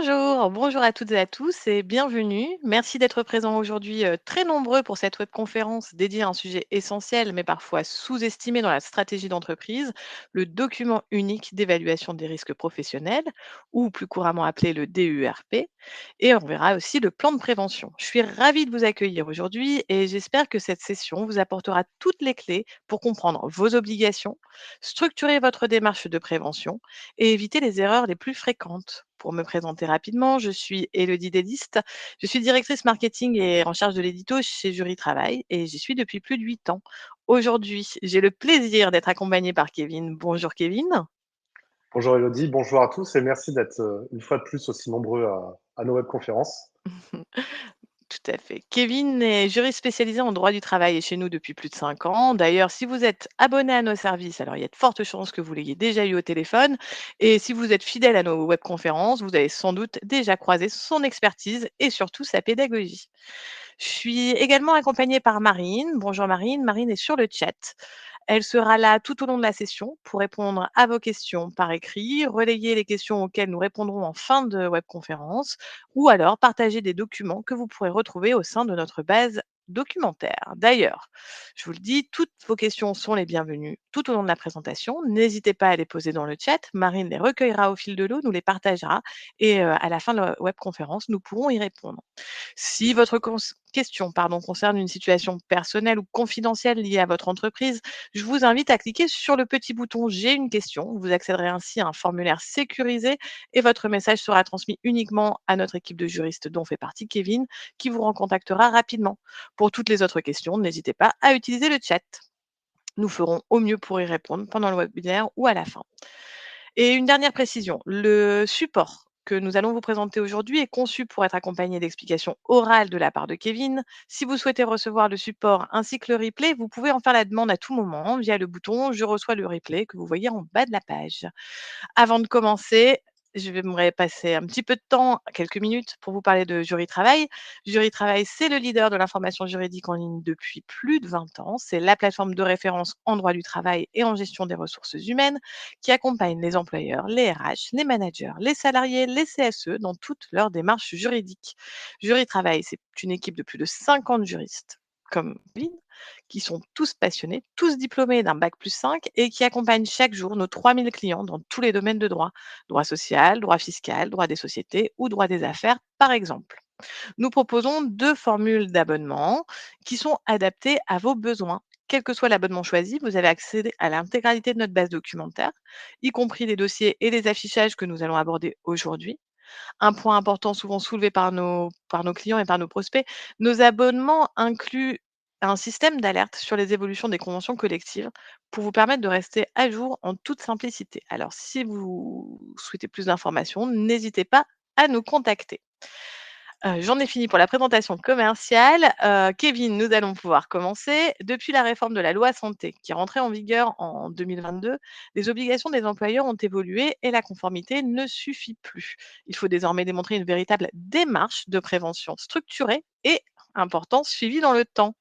Bonjour à toutes et à tous et bienvenue. Merci d'être présents aujourd'hui très nombreux pour cette webconférence dédiée à un sujet essentiel mais parfois sous-estimé dans la stratégie d'entreprise, le document unique d'évaluation des risques professionnels ou plus couramment appelé le DURP. Et on verra aussi le plan de prévention. Je suis ravie de vous accueillir aujourd'hui et j'espère que cette session vous apportera toutes les clés pour comprendre vos obligations, structurer votre démarche de prévention et éviter les erreurs les plus fréquentes. Pour me présenter rapidement, je suis Élodie Deliste. Je suis directrice marketing et en charge de l'édito chez Jury Travail et j'y suis depuis plus de 8 ans. Aujourd'hui, j'ai le plaisir d'être accompagnée par Kevin. Bonjour Kevin. Bonjour Elodie, bonjour à tous et merci d'être une fois de plus aussi nombreux à nos webconférences. Tout à fait. Kevin est juriste spécialisé en droit du travail et chez nous depuis plus de 5 ans. D'ailleurs, si vous êtes abonné à nos services, alors il y a de fortes chances que vous l'ayez déjà eu au téléphone. Et si vous êtes fidèle à nos webconférences, vous avez sans doute déjà croisé son expertise et surtout sa pédagogie. Je suis également accompagnée par Marine. Bonjour Marine. Marine est sur le chat. Elle sera là tout au long de la session pour répondre à vos questions par écrit, relayer les questions auxquelles nous répondrons en fin de webconférence ou alors partager des documents que vous pourrez retrouver au sein de notre base documentaire. D'ailleurs, je vous le dis, toutes vos questions sont les bienvenues tout au long de la présentation. N'hésitez pas à les poser dans le chat. Marine les recueillera au fil de l'eau, nous les partagera et à la fin de la webconférence, nous pourrons y répondre. Si votre question concerne une situation personnelle ou confidentielle liée à votre entreprise, je vous invite à cliquer sur le petit bouton J'ai une question. Vous accéderez ainsi à un formulaire sécurisé et votre message sera transmis uniquement à notre équipe de juristes dont fait partie Kevin, qui vous recontactera rapidement. Pour toutes les autres questions, n'hésitez pas à utiliser le chat. Nous ferons au mieux pour y répondre pendant le webinaire ou à la fin. Et une dernière précision, le support que nous allons vous présenter aujourd'hui est conçu pour être accompagné d'explications orales de la part de Kevin. Si vous souhaitez recevoir le support ainsi que le replay, vous pouvez en faire la demande à tout moment via le bouton Je reçois le replay que vous voyez en bas de la page. Avant de commencer, je vais passer un petit peu de temps, quelques minutes, pour vous parler de Jury Travail. Jury Travail, c'est le leader de l'information juridique en ligne depuis plus de 20 ans. C'est la plateforme de référence en droit du travail et en gestion des ressources humaines qui accompagne les employeurs, les RH, les managers, les salariés, les CSE dans toutes leurs démarches juridiques. Jury Travail, c'est une équipe de plus de 50 juristes comme Lynn, qui sont tous passionnés, tous diplômés d'un bac plus 5 et qui accompagnent chaque jour nos 3000 clients dans tous les domaines de droit, droit social, droit fiscal, droit des sociétés ou droit des affaires, par exemple. Nous proposons 2 formules d'abonnement qui sont adaptées à vos besoins. Quel que soit l'abonnement choisi, vous avez accès à l'intégralité de notre base documentaire, y compris les dossiers et les affichages que nous allons aborder aujourd'hui. Un point important souvent soulevé par nos clients et par nos prospects, nos abonnements incluent un système d'alerte sur les évolutions des conventions collectives pour vous permettre de rester à jour en toute simplicité. Alors, si vous souhaitez plus d'informations, n'hésitez pas à nous contacter. J'en ai fini pour la présentation commerciale. Kevin, nous allons pouvoir commencer. Depuis la réforme de la loi santé qui est rentrée en vigueur en 2022, les obligations des employeurs ont évolué et la conformité ne suffit plus. Il faut désormais démontrer une véritable démarche de prévention structurée et, important, suivie dans le temps.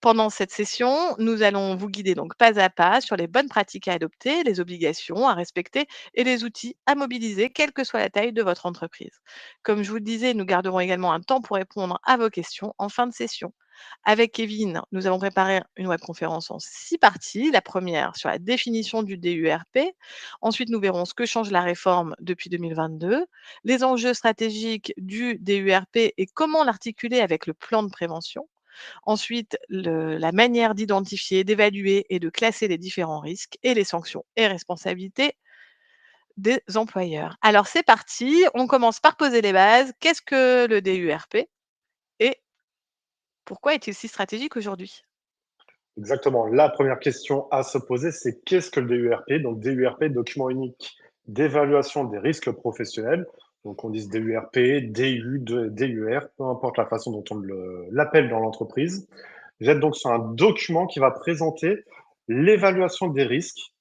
Pendant cette session, nous allons vous guider donc pas à pas sur les bonnes pratiques à adopter, les obligations à respecter et les outils à mobiliser, quelle que soit la taille de votre entreprise. Comme je vous le disais, nous garderons également un temps pour répondre à vos questions en fin de session. Avec Kevin, nous avons préparé une webconférence en 6 parties. La première sur la définition du DURP. Ensuite, nous verrons ce que change la réforme depuis 2022, les enjeux stratégiques du DURP et comment l'articuler avec le plan de prévention. Ensuite, la manière d'identifier, d'évaluer et de classer les différents risques et les sanctions et responsabilités des employeurs. Alors c'est parti, on commence par poser les bases. Qu'est-ce que le DURP et pourquoi est-il si stratégique aujourd'hui? Exactement. La première question à se poser, c'est qu'est-ce que le DURP? Donc DURP, document unique d'évaluation des risques professionnels. Donc on dit DURP, DU, DUR, peu importe la façon dont on l'appelle dans l'entreprise. Vous êtes donc sur un document qui va présenter l'évaluation des risques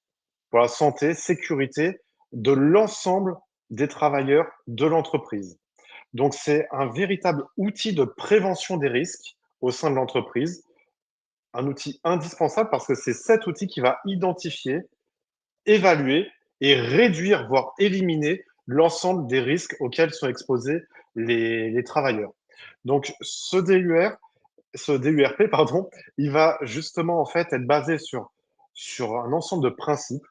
pour la santé, sécurité de l'ensemble des travailleurs de l'entreprise. Donc, c'est un véritable outil de prévention des risques au sein de l'entreprise, un outil indispensable parce que c'est cet outil qui va identifier, évaluer et réduire, voire éliminer l'ensemble des risques auxquels sont exposés les travailleurs. Donc ce DURP, pardon, il va justement en fait être basé sur un ensemble de principes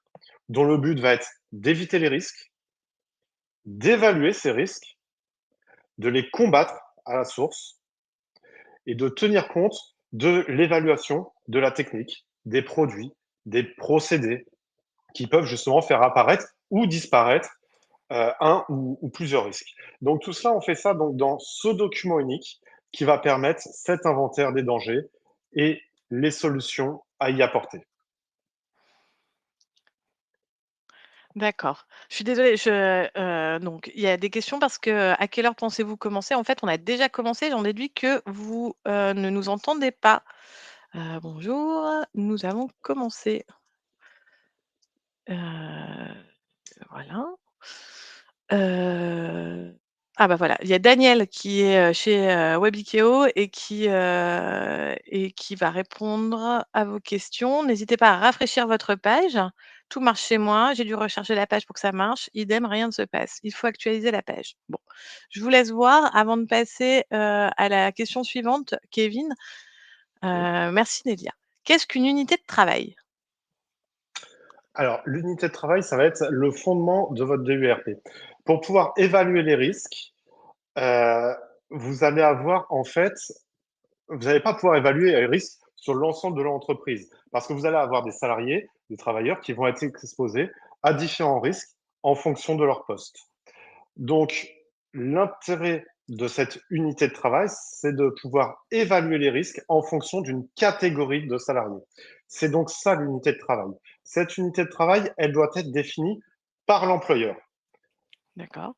dont le but va être d'éviter les risques, d'évaluer ces risques, de les combattre à la source et de tenir compte de l'évaluation de la technique, des produits, des procédés qui peuvent justement faire apparaître ou disparaître un ou plusieurs risques. Donc tout cela, on fait ça donc dans ce document unique qui va permettre cet inventaire des dangers et les solutions à y apporter. D'accord. Je suis désolée, donc il y a des questions parce que, à quelle heure pensez-vous commencer? En fait, on a déjà commencé, j'en déduis que vous, ne nous entendez pas. Bonjour, nous avons commencé. Voilà. Heu, ah bah, voilà, il y a Daniel qui est, chez, Webikeo et qui va répondre à vos questions. N'hésitez pas à rafraîchir votre page. Tout marche chez moi, j'ai dû recharger la page pour que ça marche. Idem, rien ne se passe. Il faut actualiser la page. Bon, je vous laisse voir avant de passer, à la question suivante, Kevin. Oui. Merci Nélia. Qu'est-ce qu'une unité de travail? Alors, l'unité de travail, ça va être le fondement de votre DURP. Pour pouvoir évaluer les risques, euh, vous allez avoir en fait, vous n'allez pas pouvoir évaluer les risques sur l'ensemble de l'entreprise parce que vous allez avoir des salariés, des travailleurs qui vont être exposés à différents risques en fonction de leur poste. Donc, l'intérêt de cette unité de travail, c'est de pouvoir évaluer les risques en fonction d'une catégorie de salariés. C'est donc ça l'unité de travail. Cette unité de travail, elle doit être définie par l'employeur, D'accord.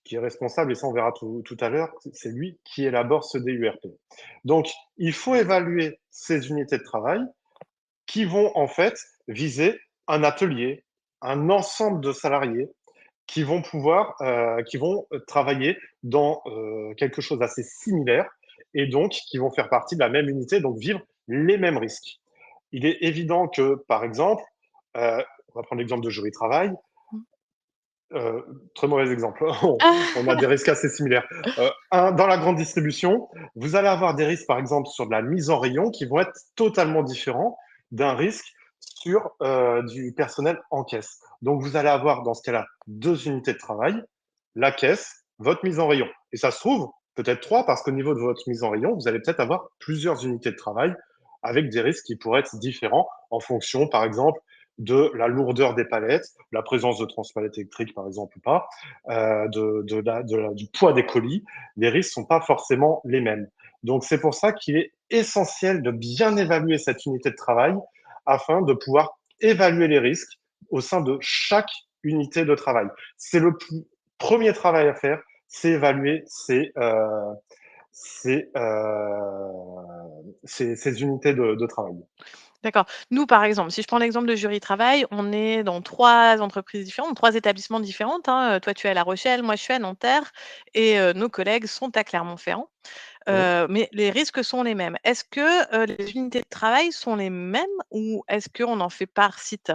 qui est responsable, et ça on verra tout à l'heure, c'est lui qui élabore ce DURP. Donc, il faut évaluer ces unités de travail qui vont en fait viser un atelier, un ensemble de salariés qui vont travailler dans quelque chose d'assez similaire et donc qui vont faire partie de la même unité, donc vivre les mêmes risques. Il est évident que, par exemple, on va prendre l'exemple de jury travail, Mmh. euh, très mauvais exemple, on a Ah! des risques assez similaires. Dans la grande distribution, vous allez avoir des risques, par exemple, sur de la mise en rayon qui vont être totalement différents d'un risque sur du personnel en caisse. Donc, vous allez avoir, dans ce cas-là, deux unités de travail, la caisse, votre mise en rayon. Et ça se trouve, peut-être trois, parce qu'au niveau de votre mise en rayon, vous allez peut-être avoir plusieurs unités de travail avec des risques qui pourraient être différents en fonction, par exemple, de la lourdeur des palettes, la présence de transpalettes électriques, par exemple, ou pas, du poids des colis. Les risques ne sont pas forcément les mêmes. Donc, c'est pour ça qu'il est essentiel de bien évaluer cette unité de travail afin de pouvoir évaluer les risques au sein de chaque unité de travail. C'est le premier travail à faire, c'est évaluer ces unités de travail. D'accord. Nous, par exemple, si je prends l'exemple de Jury Travail, on est dans 3 entreprises différentes, 3 établissements différentes, hein. Toi, tu es à La Rochelle, moi, je suis à Nanterre et nos collègues sont à Clermont-Ferrand. Mmh. Mais les risques sont les mêmes. Est-ce que, les unités de travail sont les mêmes ou est-ce qu'on en fait par site?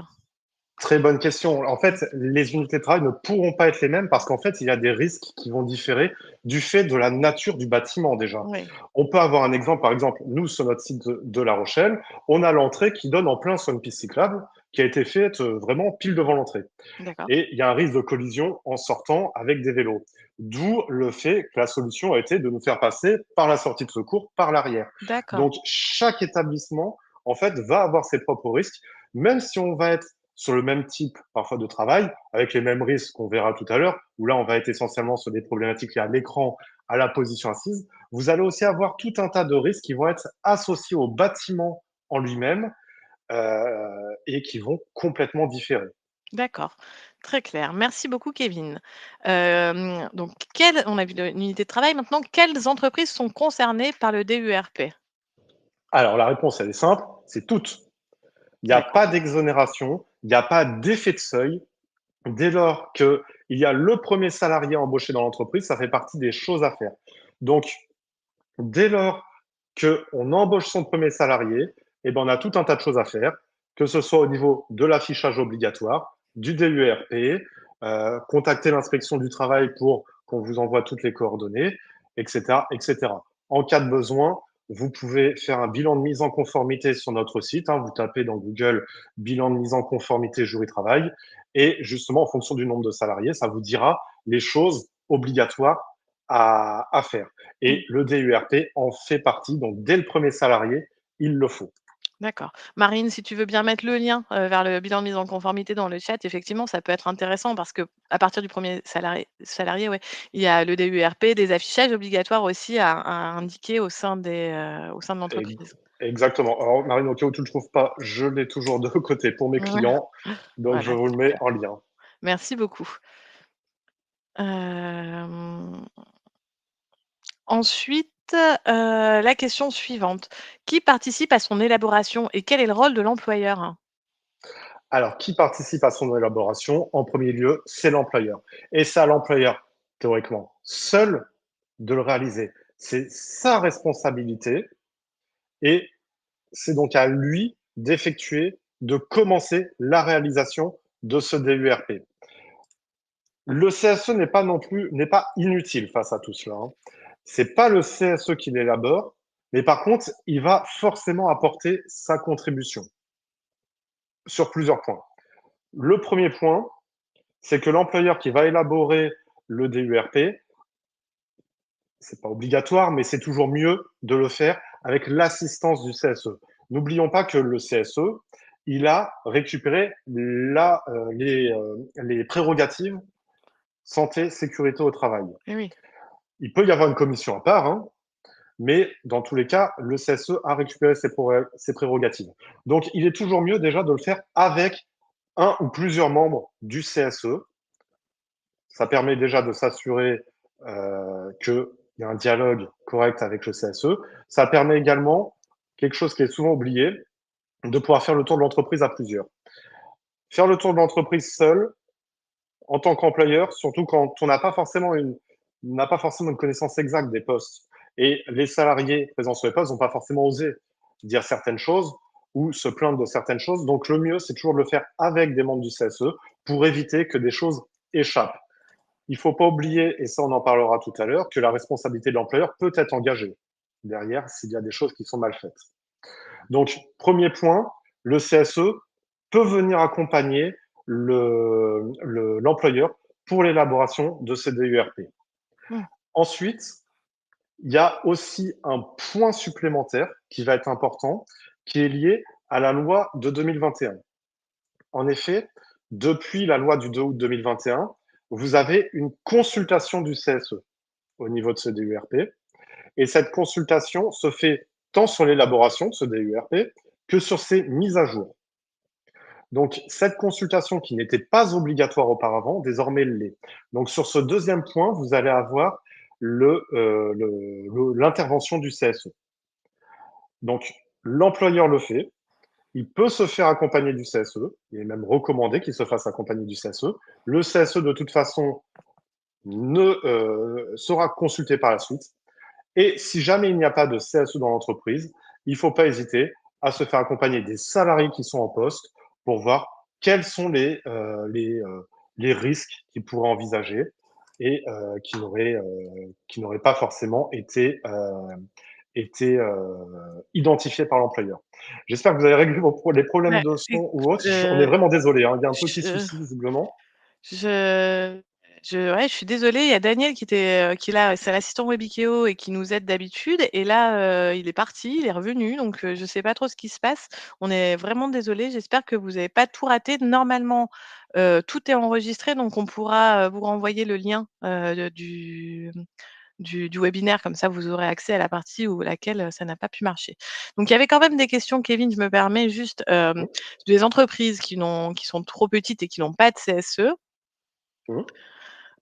Très bonne question. En Mmh. fait, les unités de travail ne pourront pas être les mêmes parce qu'en fait, il y a des risques qui vont différer du fait de la nature du bâtiment déjà. Oui, On peut avoir un exemple, par exemple, nous, sur notre site de La Rochelle, on a l'entrée qui donne en plein sur une piste cyclable qui a été faite vraiment pile devant l'entrée. d'accord, Et il y a un risque de collision en sortant avec des vélos. D'où le fait que la solution a été de nous faire passer par la sortie de secours, par l'arrière. d'accord, Donc, chaque établissement, en fait, va avoir ses propres risques, même si on va être sur le même type, parfois, de travail, avec les mêmes risques qu'on verra tout à l'heure, où là, on va être essentiellement sur des problématiques liées à l'écran, à la position assise. Vous allez aussi avoir tout un tas de risques qui vont être associés au bâtiment en lui-même et qui vont complètement différer. d'accord. Très clair. Merci beaucoup, Kevin. Donc on a vu une unité de travail. Maintenant, quelles entreprises sont concernées par le DURP? Alors, la réponse, elle est simple, c'est toutes. Il n'y a D'accord, pas d'exonération, il n'y a pas d'effet de seuil. Dès lors qu'il y a le premier salarié embauché dans l'entreprise, ça fait partie des choses à faire. Donc, dès lors qu'on embauche son premier salarié, eh ben, on a tout un tas de choses à faire, que ce soit au niveau de l'affichage obligatoire, du DURP, contacter l'inspection du travail pour qu'on vous envoie toutes les coordonnées, etc., etc. En cas de besoin, vous pouvez faire un bilan de mise en conformité sur notre site. Hein, vous tapez dans Google bilan de mise en conformité Jury Travail et justement, en fonction du nombre de salariés, ça vous dira les choses obligatoires à faire. Mmh. Et le DURP en fait partie. Donc, dès le premier salarié, il le faut. D'accord. Marine, si tu veux bien mettre le lien, vers le bilan de mise en conformité dans le chat, effectivement, ça peut être intéressant parce qu'à partir du premier salarié, ouais, il y a le DURP, des affichages obligatoires aussi à indiquer au sein de l'entreprise. Exactement. Alors, Marine, au cas où tu ne le trouves pas, je l'ai toujours de côté pour mes Ouais, clients. Donc, je voilà, vous le mets super. en lien. Merci beaucoup. Hem, ensuite, la question suivante: qui participe à son élaboration et quel est le rôle de l'employeur? Alors, qui participe à son élaboration? En premier lieu, c'est l'employeur. Et c'est à l'employeur, théoriquement, seul de le réaliser. C'est sa responsabilité et c'est donc à lui d'effectuer, de commencer la réalisation de ce DURP. Le CSE n'est pas inutile face à tout cela. Hein. C'est pas le CSE qui l'élabore, mais par contre, il va forcément apporter sa contribution sur plusieurs points. Le premier point, c'est que l'employeur qui va élaborer le DURP, c'est pas obligatoire, mais c'est toujours mieux de le faire avec l'assistance du CSE. N'oublions pas que le CSE, il a récupéré les prérogatives santé, sécurité au travail. Eh oui. Il peut y avoir une commission à part, hein, mais dans tous les cas, le CSE a récupéré ses prérogatives. Donc, il est toujours mieux déjà de le faire avec un ou plusieurs membres du CSE. Ça permet déjà de s'assurer qu'il y a un dialogue correct avec le CSE. Ça permet également, quelque chose qui est souvent oublié, de pouvoir faire le tour de l'entreprise à plusieurs. Faire le tour de l'entreprise seul, en tant qu'employeur, surtout quand on n'a pas forcément une connaissance exacte des postes. Et les salariés présents sur les postes n'ont pas forcément osé dire certaines choses ou se plaindre de certaines choses. Donc le mieux, c'est toujours de le faire avec des membres du CSE pour éviter que des choses échappent. Il ne faut pas oublier, et ça on en parlera tout à l'heure, que la responsabilité de l'employeur peut être engagée derrière s'il y a des choses qui sont mal faites. Donc, premier point, le CSE peut venir accompagner l'employeur pour l'élaboration de ces DURP. Mmh. Ensuite, il y a aussi un point supplémentaire qui va être important, qui est lié à la loi de 2021. En effet, depuis la loi du 2 août 2021, vous avez une consultation du CSE au niveau de ce DURP. Et cette consultation se fait tant sur l'élaboration de ce DURP que sur ses mises à jour. Donc, cette consultation qui n'était pas obligatoire auparavant, désormais l'est. Donc, sur ce deuxième point, vous allez avoir l'intervention du CSE. Donc, l'employeur le fait. Il peut se faire accompagner du CSE. Il est même recommandé qu'il se fasse accompagner du CSE. Le CSE, de toute façon, sera consulté par la suite. Et si jamais il n'y a pas de CSE dans l'entreprise, il ne faut pas hésiter à se faire accompagner des salariés qui sont en poste pour voir quels sont les risques qu'ils pourraient envisager et qui n'auraient pas forcément été identifiés par l'employeur. J'espère que vous avez réglé les problèmes Ouais, de son ou autres. On est heu, vraiment désolé, hein, il y a un petit je souci visiblement. Je ouais, je suis désolée, il y a Daniel qui est là, c'est l'assistant Webikeo et qui nous aide d'habitude et là, il est parti, il est revenu donc je sais pas trop ce qui se passe. On est vraiment désolés, j'espère que vous avez pas tout raté. Normalement, tout est enregistré donc on pourra, vous renvoyer le lien, du webinaire comme ça vous aurez accès à la partie où laquelle, ça n'a pas pu marcher. Donc il y avait quand même des questions, Kevin, je me permets juste, Mmh, des entreprises qui sont trop petites et qui n'ont pas de CSE. mmh.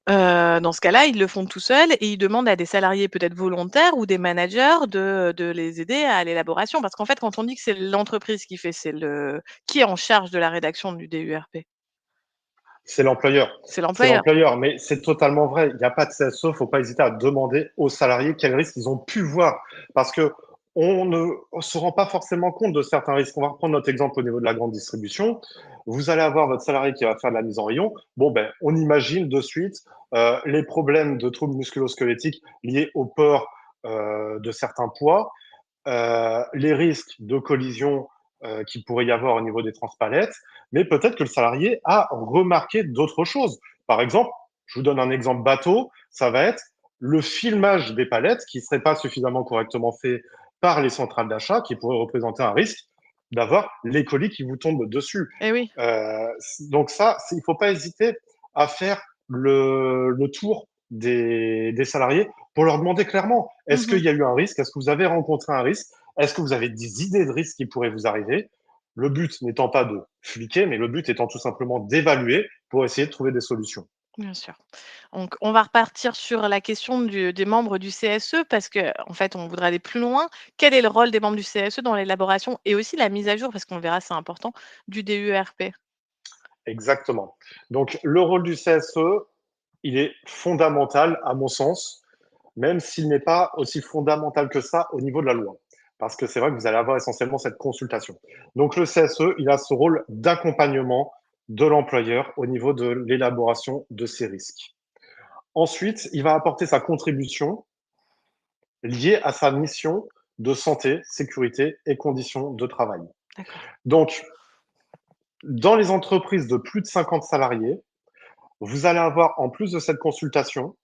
Dans ce cas-là, ils le font tout seuls et ils demandent à des salariés peut-être volontaires ou des managers de les aider à l'élaboration. Parce qu'en fait, quand on dit que c'est l'entreprise qui fait, qui est en charge de la rédaction du DURP? C'est l'employeur. C'est C'est l'employeur. l'employeur, mais c'est totalement vrai. Il n'y a pas de CSE, il ne faut pas hésiter à demander aux salariés quels risques ils ont pu voir. Parce que on ne se rend pas forcément compte de certains risques. On va reprendre notre exemple au niveau de la grande distribution. Vous allez avoir votre salarié qui va faire de la mise en rayon. Bon, ben, on imagine de suite les problèmes de troubles musculo-squelettiques liés au port de certains poids, les risques de collision qu'il pourrait y avoir au niveau des transpalettes, mais peut-être que le salarié a remarqué d'autres choses. Par exemple, je vous donne un exemple bateau, ça va être le filmage des palettes qui ne serait pas suffisamment correctement fait par les centrales d'achat, qui pourrait représenter un risque d'avoir les colis qui vous tombent dessus. Eh oui. Donc ça, il ne faut pas hésiter à faire le tour des salariés pour leur demander clairement, est-ce qu'il Mmh. y a eu un risque? Est-ce que vous avez rencontré un risque? Est-ce que vous avez des idées de risques qui pourraient vous arriver? Le but n'étant pas de fliquer, mais le but étant tout simplement d'évaluer pour essayer de trouver des solutions. Bien sûr. Donc, on va repartir sur la question des membres du CSE parce que, en fait, on voudrait aller plus loin. Quel est le rôle des membres du CSE dans l'élaboration et aussi la mise à jour, parce qu'on verra, c'est important, du DUERP? Exactement. Donc, le rôle du CSE, il est fondamental, à mon sens, même s'il n'est pas aussi fondamental que ça au niveau de la loi. Parce que c'est vrai que vous allez avoir essentiellement cette consultation. Donc, le CSE, il a ce rôle d'accompagnement de l'employeur au niveau de l'élaboration de ces risques. Ensuite, il va apporter sa contribution liée à sa mission de santé, sécurité et conditions de travail. D'accord. Donc, dans les entreprises de plus de 50 salariés, vous allez avoir, en plus de cette consultation,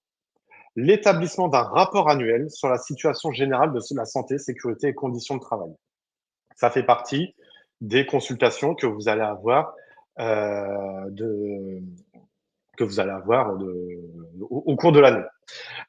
l'établissement d'un rapport annuel sur la situation générale de la santé, sécurité et conditions de travail. Ça fait partie des consultations que vous allez avoir de, que vous allez avoir au cours de l'année.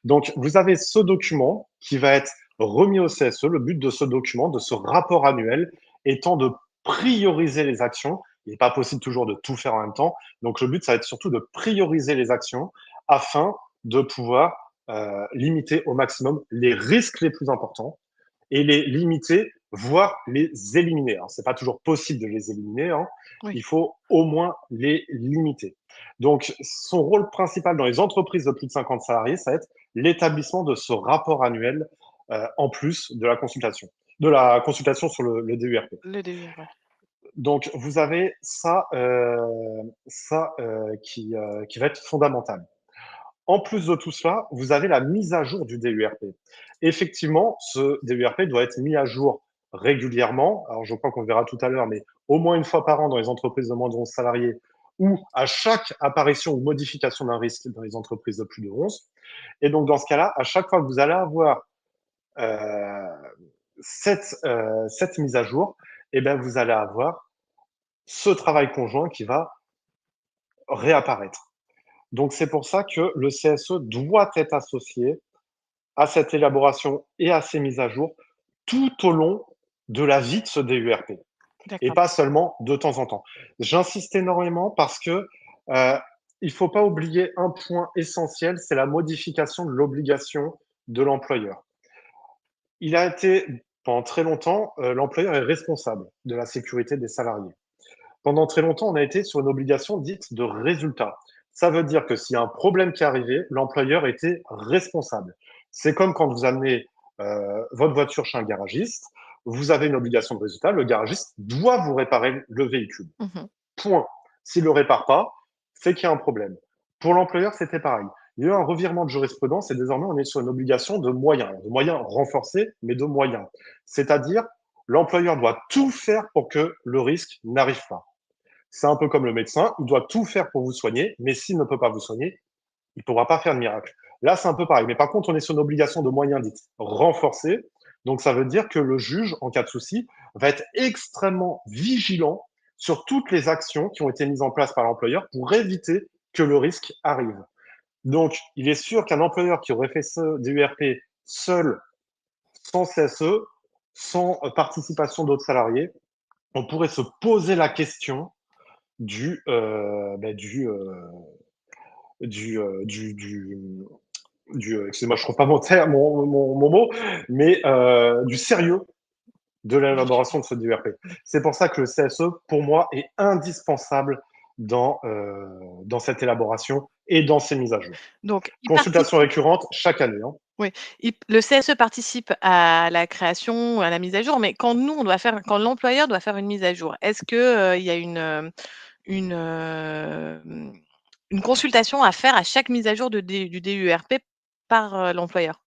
Donc, vous avez ce document qui va être remis au CSE. Le but de ce document, de ce rapport annuel, étant de prioriser les actions. Il n'est pas possible toujours de tout faire en même temps. Donc, le but, ça va être surtout de prioriser les actions afin de pouvoir limiter au maximum les risques les plus importants et les limiter, voire les éliminer. Alors, ce n'est pas toujours possible de les éliminer, hein. Oui. Il faut au moins les limiter. Donc, son rôle principal dans les entreprises de plus de 50 salariés, ça va être l'établissement de ce rapport annuel en plus de la consultation sur le DURP. Le DUERP, ouais. Donc, vous avez ça, qui va être fondamental. En plus de tout cela, vous avez la mise à jour du DURP. Effectivement, ce DURP doit être mis à jour régulièrement. Alors, je crois qu'on verra tout à l'heure, mais au moins une fois par an dans les entreprises de moins de 11 salariés ou à chaque apparition ou modification d'un risque dans les entreprises de plus de 11. Et donc, dans ce cas-là, à chaque fois que vous allez avoir euh, cette mise à jour, eh ben, vous allez avoir ce travail conjoint qui va réapparaître. Donc, c'est pour ça que le CSE doit être associé à cette élaboration et à ces mises à jour tout au long de la vie de ce DURP et D'accord. pas seulement de temps en temps. J'insiste énormément parce que il ne faut pas oublier un point essentiel, c'est la modification de l'obligation de l'employeur. Il a été, pendant très longtemps, l'employeur est responsable de la sécurité des salariés. Pendant très longtemps, on a été sur une obligation dite de résultat. Ça veut dire que s'il y a un problème qui est arrivé, l'employeur était responsable. C'est comme quand vous amenez votre voiture chez un garagiste, vous avez une obligation de résultat, le garagiste doit vous réparer le véhicule. Mmh. Point. S'il ne le répare pas, c'est qu'il y a un problème. Pour l'employeur, c'était pareil. Il y a eu un revirement de jurisprudence et désormais, on est sur une obligation de moyens renforcés, mais de moyens. C'est-à-dire, l'employeur doit tout faire pour que le risque n'arrive pas. C'est un peu comme le médecin, il doit tout faire pour vous soigner, mais s'il ne peut pas vous soigner, il ne pourra pas faire de miracle. Là, c'est un peu pareil. Mais par contre, on est sur une obligation de moyens dite renforcée. Donc, ça veut dire que le juge, en cas de souci, va être extrêmement vigilant sur toutes les actions qui ont été mises en place par l'employeur pour éviter que le risque arrive. Donc, il est sûr qu'un employeur qui aurait fait ce DURP seul, sans CSE, sans participation d'autres salariés, on pourrait se poser la question du, bah, du, excusez-moi, je ne trouve pas mon, terme, mon mot, mais du sérieux de l'élaboration de ce DURP. C'est pour ça que le CSE, pour moi, est indispensable dans cette élaboration et dans ses mises à jour. Donc, il Consultation participe. récurrente chaque année, hein. Oui, le CSE participe à la création, à la mise à jour, mais quand l'employeur doit faire une mise à jour, est-ce que, il y a une, une consultation à faire à chaque mise à jour du DURP par, l'employeur?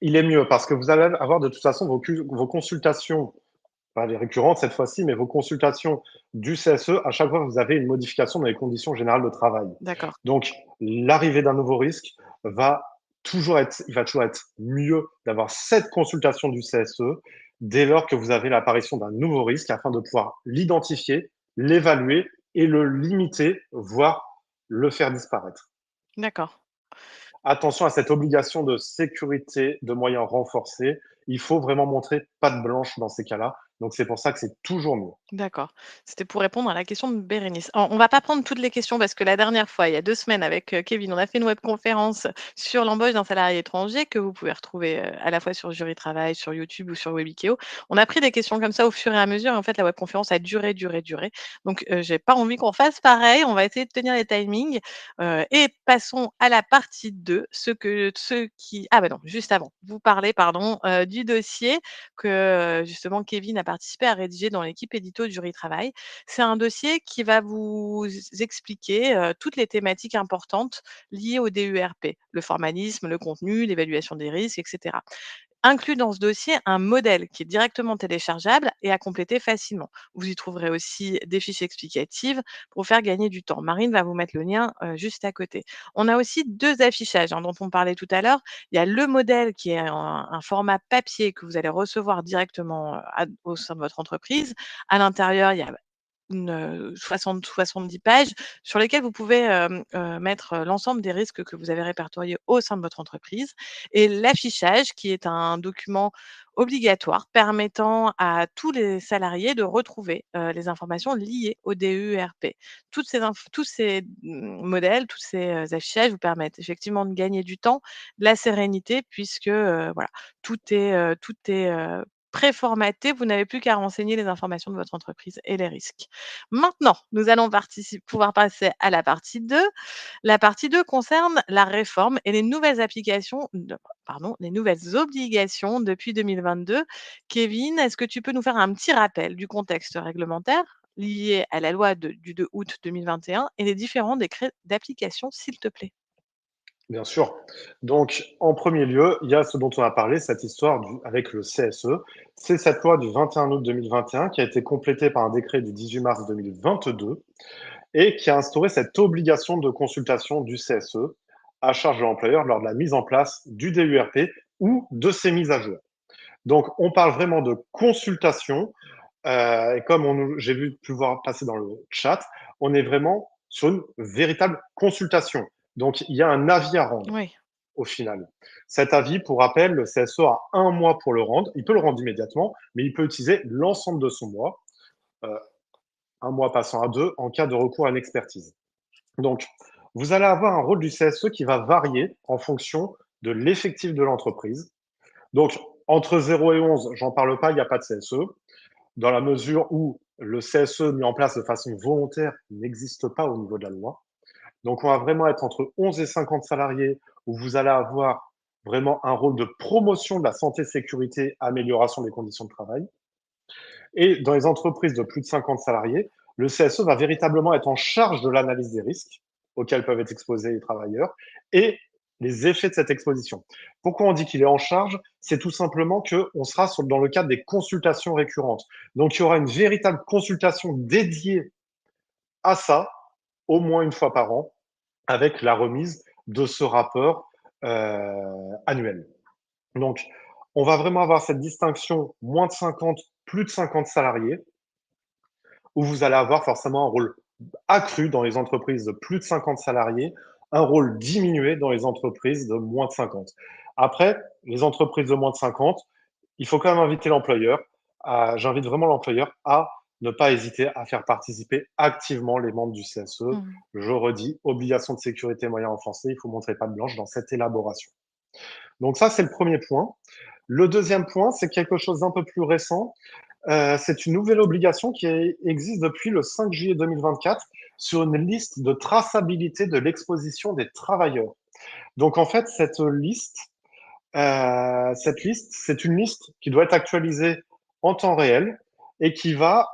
Il est mieux parce que vous allez avoir de toute façon vos consultations, pas les récurrentes cette fois-ci, mais vos consultations du CSE, à chaque fois, vous avez une modification dans les conditions générales de travail. D'accord, Donc, l'arrivée d'un nouveau risque va il va toujours être mieux d'avoir cette consultation du CSE dès lors que vous avez l'apparition d'un nouveau risque afin de pouvoir l'identifier, l'évaluer et le limiter, voire le faire disparaître. d'accord. Attention à cette obligation de sécurité de moyens renforcés. Il faut vraiment montrer patte blanche dans ces cas-là. Donc, c'est pour ça que c'est toujours mieux. D'accord. C'était pour répondre à la question de Bérénice. On va pas prendre toutes les questions parce que la dernière fois, il y a 2 semaines avec, Kevin, on a fait une webconférence sur l'embauche d'un salarié étranger que vous pouvez retrouver, à la fois sur Jury Travail, sur YouTube ou sur Webikeo. On a pris des questions comme ça au fur et à mesure et en fait, la webconférence a duré, duré, duré. Donc, j'ai pas envie qu'on fasse pareil. On va essayer de tenir les timings, et passons à la partie 2, ceux qui ah bah non, juste avant, vous parlez, pardon, du dossier que, justement Kevin a participé à rédiger dans l'équipe édito de Jury Travail. C'est un dossier qui va vous expliquer, toutes les thématiques importantes liées au DURP, le formalisme, le contenu, l'évaluation des risques et cetera. Inclus dans ce dossier un modèle qui est directement téléchargeable et à compléter facilement. Vous y trouverez aussi des fiches explicatives pour faire gagner du temps. Marine va vous mettre le lien juste à côté. On a aussi 2 affichages dont on parlait tout à l'heure. Il y a le modèle qui est un format papier que vous allez recevoir directement au sein de votre entreprise. À l'intérieur, il y a une, 60-70 pages sur lesquelles vous pouvez, mettre, l'ensemble des risques que vous avez répertoriés au sein de votre entreprise et l'affichage qui est un document obligatoire permettant à tous les salariés de retrouver, les informations liées au DUERP. Tous ces, modèles, tous ces, affichages vous permettent effectivement de gagner du temps, de la sérénité puisque, voilà, tout est préformaté. Vous n'avez plus qu'à renseigner les informations de votre entreprise et les risques. Maintenant, nous allons pouvoir passer à la partie 2. La partie 2 concerne la réforme et les nouvelles obligations depuis 2022. Kevin, est-ce que tu peux nous faire un petit rappel du contexte réglementaire lié à la loi du 2 août 2021 et les différents décrets d'application, s'il te plaît? Bien sûr. Donc, en premier lieu, il y a ce dont on a parlé, cette histoire avec le CSE. C'est cette loi du 21 août 2021 qui a été complétée par un décret du 18 mars 2022 et qui a instauré cette obligation de consultation du CSE à charge de l'employeur lors de la mise en place du DURP ou de ses mises à jour. Donc, on parle vraiment de consultation. Et comme j'ai pu voir passer dans le chat, on est vraiment sur une véritable consultation. Donc, il y a un avis à rendre Oui, au final. Cet avis, pour rappel, le CSE a un mois pour le rendre. Il peut le rendre immédiatement, mais il peut utiliser l'ensemble de son mois, euh, un mois passant à deux, en cas de recours à une expertise. Donc, vous allez avoir un rôle du CSE qui va varier en fonction de l'effectif de l'entreprise. Donc, entre 0 et 11, j'en parle pas, il n'y a pas de CSE, dans la mesure où le CSE mis en place de façon volontaire n'existe pas au niveau de la loi. Donc, on va vraiment être entre 11 et 50 salariés où vous allez avoir vraiment un rôle de promotion de la santé, sécurité, amélioration des conditions de travail. Et dans les entreprises de plus de 50 salariés, le CSE va véritablement être en charge de l'analyse des risques auxquels peuvent être exposés les travailleurs et les effets de cette exposition. Pourquoi on dit qu'il est en charge? C'est tout simplement qu'on sera dans le cadre des consultations récurrentes. Donc, il y aura une véritable consultation dédiée à ça, au moins une fois par an, avec la remise de ce rapport annuel. Donc, on va vraiment avoir cette distinction moins de 50, plus de 50 salariés, où vous allez avoir forcément un rôle accru dans les entreprises de plus de 50 salariés, un rôle diminué dans les entreprises de moins de 50. Après, les entreprises de moins de 50, il faut quand même inviter l'employeur. J'invite vraiment l'employeur à ne pas hésiter à faire participer activement les membres du CSE. mmh, Je redis, obligation de sécurité moyen renforcée, il faut montrer patte blanche dans cette élaboration. Donc ça, c'est le premier point. Le deuxième point, c'est quelque chose d'un peu plus récent. C'est une nouvelle obligation qui existe depuis le 5 juillet 2024 sur une liste de traçabilité de l'exposition des travailleurs. Donc en fait, cette liste, c'est une liste qui doit être actualisée en temps réel et qui va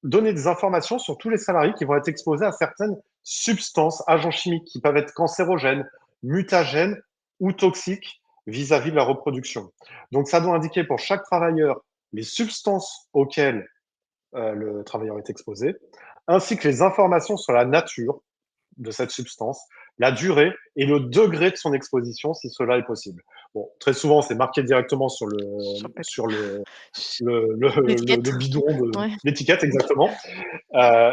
donner des informations sur tous les salariés qui vont être exposés à certaines substances, agents chimiques qui peuvent être cancérogènes, mutagènes ou toxiques vis-à-vis de la reproduction. Donc ça doit indiquer pour chaque travailleur les substances auxquelles le travailleur est exposé, ainsi que les informations sur la nature de cette substance, la durée et le degré de son exposition, si cela est possible. Bon, très souvent, c'est marqué directement sur Sur le papier. sur Ch le L'étiquette? bidon de Ouais. l'étiquette, exactement.